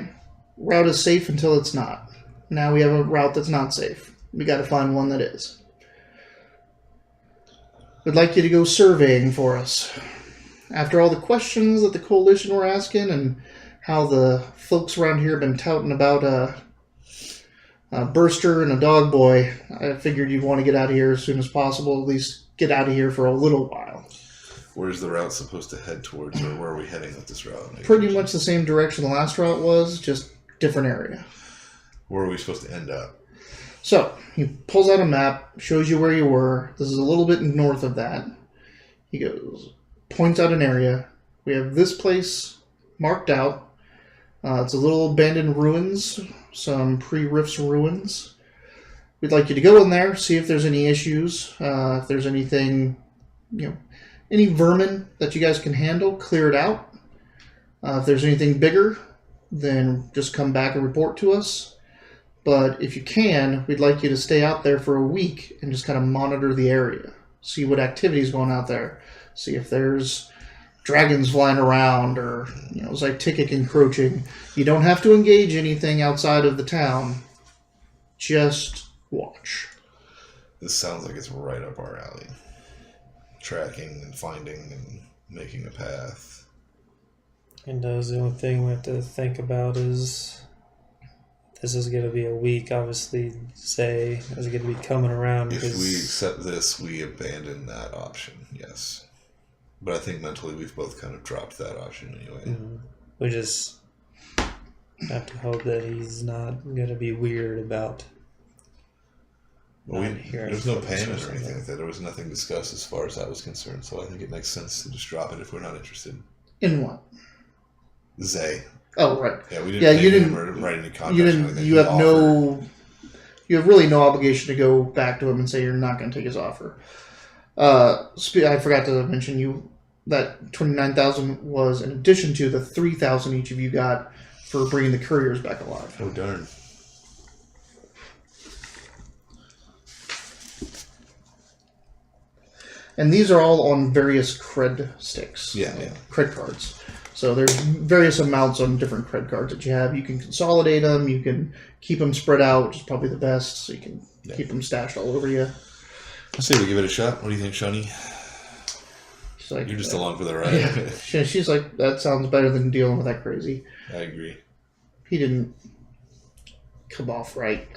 Route is safe until it's not. Now we have a route that's not safe. We got to find one that is. We'd like you to go surveying for us. After all the questions that the coalition were asking and how the folks around here have been touting about a Burster and a Dog Boy, I figured you'd want to get out of here as soon as possible, at least get out of here for a little while. Where's the route supposed to head towards, or where are we heading with this route? Pretty much the same direction the last route was, just different area. Where are we supposed to end up? So, he pulls out a map, shows you where you were. This is a little bit north of that. He goes, points out an area. We have this place marked out. It's a little abandoned ruins, some pre-Rifts ruins. We'd like you to go in there, see if there's any issues, if there's anything, any vermin that you guys can handle, clear it out. If there's anything bigger, then just come back and report to us. But if you can, we'd like you to stay out there for a week and just kind of monitor the area. See what activity's going out there. See if there's dragons flying around or, Zytikic encroaching. You don't have to engage anything outside of the town. Just watch. This sounds like it's right up our alley. Tracking and finding and making a path. And the only thing we have to think about is this is going to be a week, obviously. Zay is going to be coming around. If we accept this, we abandon that option, yes. But I think mentally we've both kind of dropped that option anyway. Mm-hmm. We just have to hope that he's not going to be weird about there's no payment or anything like that. There was nothing discussed as far as that was concerned, so I think it makes sense to just drop it if we're not interested. In what? Zay. Oh, right. Yeah, we didn't write any contracts. You have really no obligation to go back to him and say you're not going to take his offer. I forgot to mention that 29,000 was in addition to the 3,000 each of you got for bringing the couriers back alive. Oh, darn. And these are all on various cred sticks. Yeah. Cred cards. So there's various amounts on different cred cards that you have. You can consolidate them. You can keep them spread out, which is probably the best. So you can keep them stashed all over you. I say we give it a shot. What do you think, Shani? She's like, you're just along for the ride. Yeah. She's like, that sounds better than dealing with that crazy. I agree. He didn't come off right.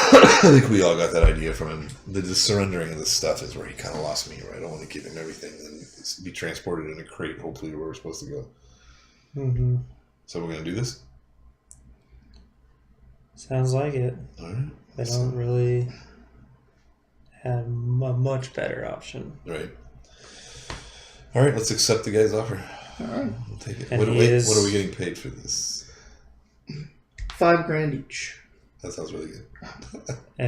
I think we all got that idea from him. The surrendering of this stuff is where he kind of lost me, right? I want to give him everything and be transported in a crate, hopefully where we're supposed to go. Mm-hmm. So we're going to do this? Sounds like it. All right. They don't really have a much better option. Right. All right, let's accept the guy's offer. All right. We'll take it. And What are we getting paid for this? $5,000 each. That sounds really good.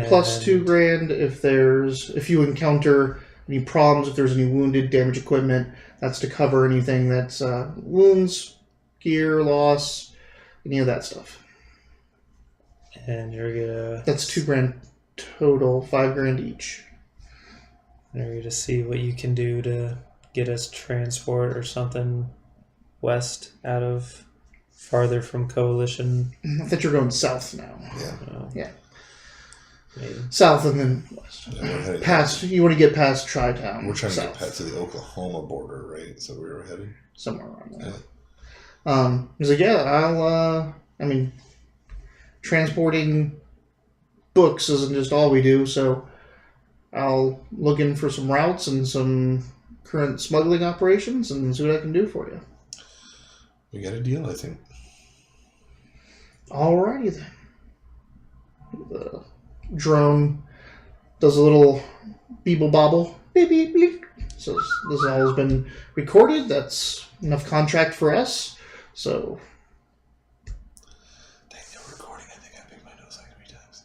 Plus $2,000 if you encounter any problems, if there's any wounded, damaged equipment. That's to cover anything that's wounds, gear loss, any of that stuff. And you're gonna. That's $2,000 total, $5,000 each. And you're gonna see what you can do to get us transport or something west out of farther from Coalition. I thought you're going south now. Yeah. Yeah. Maybe. South and then west. Yeah, past. You want to get past Tri-Town. We're trying south. to get past to the Oklahoma border, right? So we were headed somewhere around there. Yeah. He's like, transporting books isn't just all we do, so I'll look in for some routes and some current smuggling operations and see what I can do for you. We got a deal, I think. Alrighty then. The drone does a little beeble bobble. Beep, beep, beep. So this all has been recorded. That's enough contract for us. So. Dang, they were recording. I think I picked my nose like 3 times.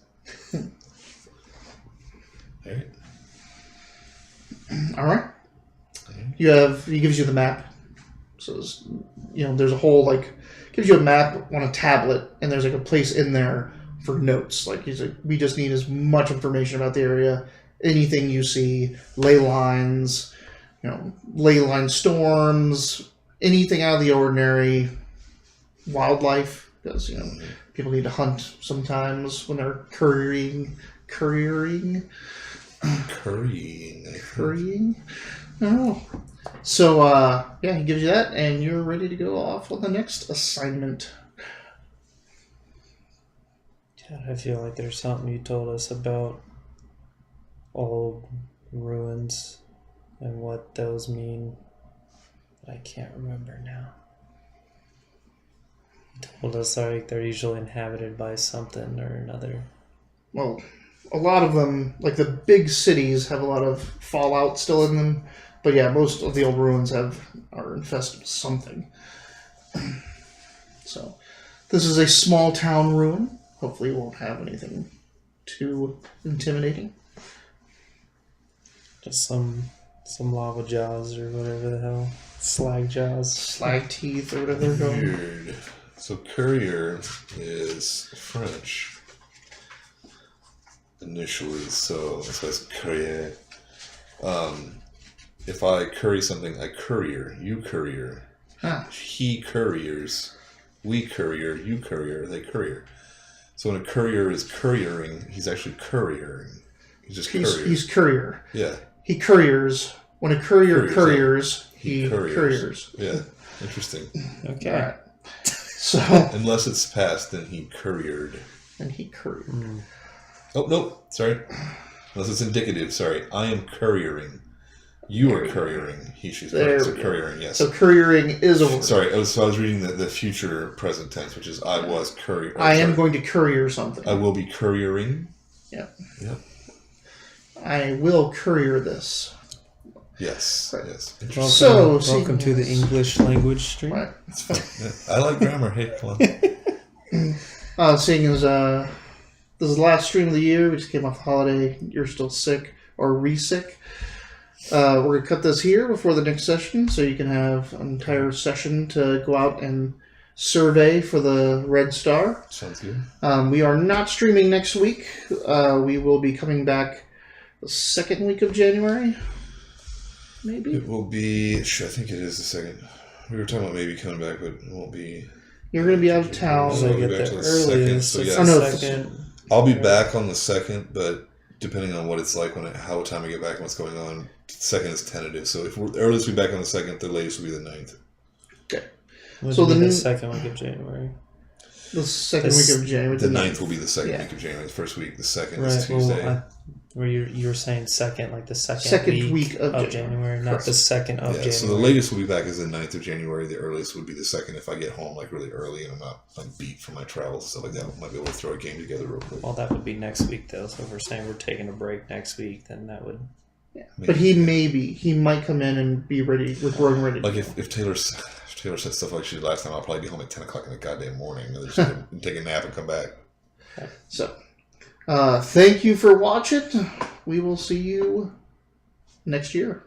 All right. All right. He gives you the map. So there's a whole gives you a map on a tablet, and there's a place in there for notes. He's like, we just need as much information about the area, anything you see, ley lines, ley line storms, anything out of the ordinary, wildlife, because people need to hunt sometimes when they're currying. I don't know. So, he gives you that, and you're ready to go off on the next assignment. Yeah, I feel like there's something you told us about old ruins and what those mean. I can't remember now. You told us they're usually inhabited by something or another. Well, a lot of them, the big cities, have a lot of fallout still in them. But yeah, most of the old ruins are infested with something. So, this is a small town ruin. Hopefully it won't have anything too intimidating. Just some lava jaws or whatever the hell. Slag jaws. Slag teeth or whatever they're called. Weird. So courier is French initially, so that's why it's courier. If I curry something, I courier. You courier. Ah. He couriers. We courier. You courier. They courier. So when a courier is couriering, he's actually couriering. He's courier. Yeah. He couriers. When a courier couriers, he couriers. couriers. Yeah. Interesting. Okay. All right. So. Unless it's past, then he couriered. And he couriered. Mm. Oh, no. Sorry. Unless it's indicative. Sorry. I am couriering. You are couriering. She's couriering, yes. So couriering is a word. Sorry, I was reading the future present tense, which is I was courier. I am going to courier something. I will be couriering. Yep. Yep. I will courier this. Yes. Right. Yes. Welcome to the English language stream. Right. It's fun. I like grammar. Hey, come on. Seeing as this is the last stream of the year, we just came off the holiday. You're still sick or re-sick. We're going to cut this here before the next session, so you can have an entire session to go out and survey for the Red Star. Sounds good. We are not streaming next week. We will be coming back the second week of January, maybe? It will be... I think it is the second. We were talking about maybe coming back, but it won't be... You're going to be out of town. So We'll we'll get be back the to the second. earliest. So, yeah. Oh, no, Second. I'll be back on the 2nd, but depending on what it's like, how time I get back and what's going on, 2nd is tentative. So if the earliest we'll be back on the 2nd, the latest will be the 9th. Okay. So the second week of January. The second week of January. The 9th will be the second week of January. The first week, the 2nd is Right. Tuesday. Well, where you were saying second, like the second week of January, not Correct. the 2nd of January. So the latest we'll be back is the 9th of January. The earliest would be the 2nd if I get home really early and I'm not beat from my travels and stuff like that. I might be able to throw a game together real quick. Well, that would be next week though. So if we're saying we're taking a break next week, then that would. Yeah. But he might come in and be ready with growing ready. Like if Taylor said stuff like she did last time, I'll probably be home at 10 o'clock in the goddamn morning and just take a nap and come back. So, thank you for watching. We will see you next year.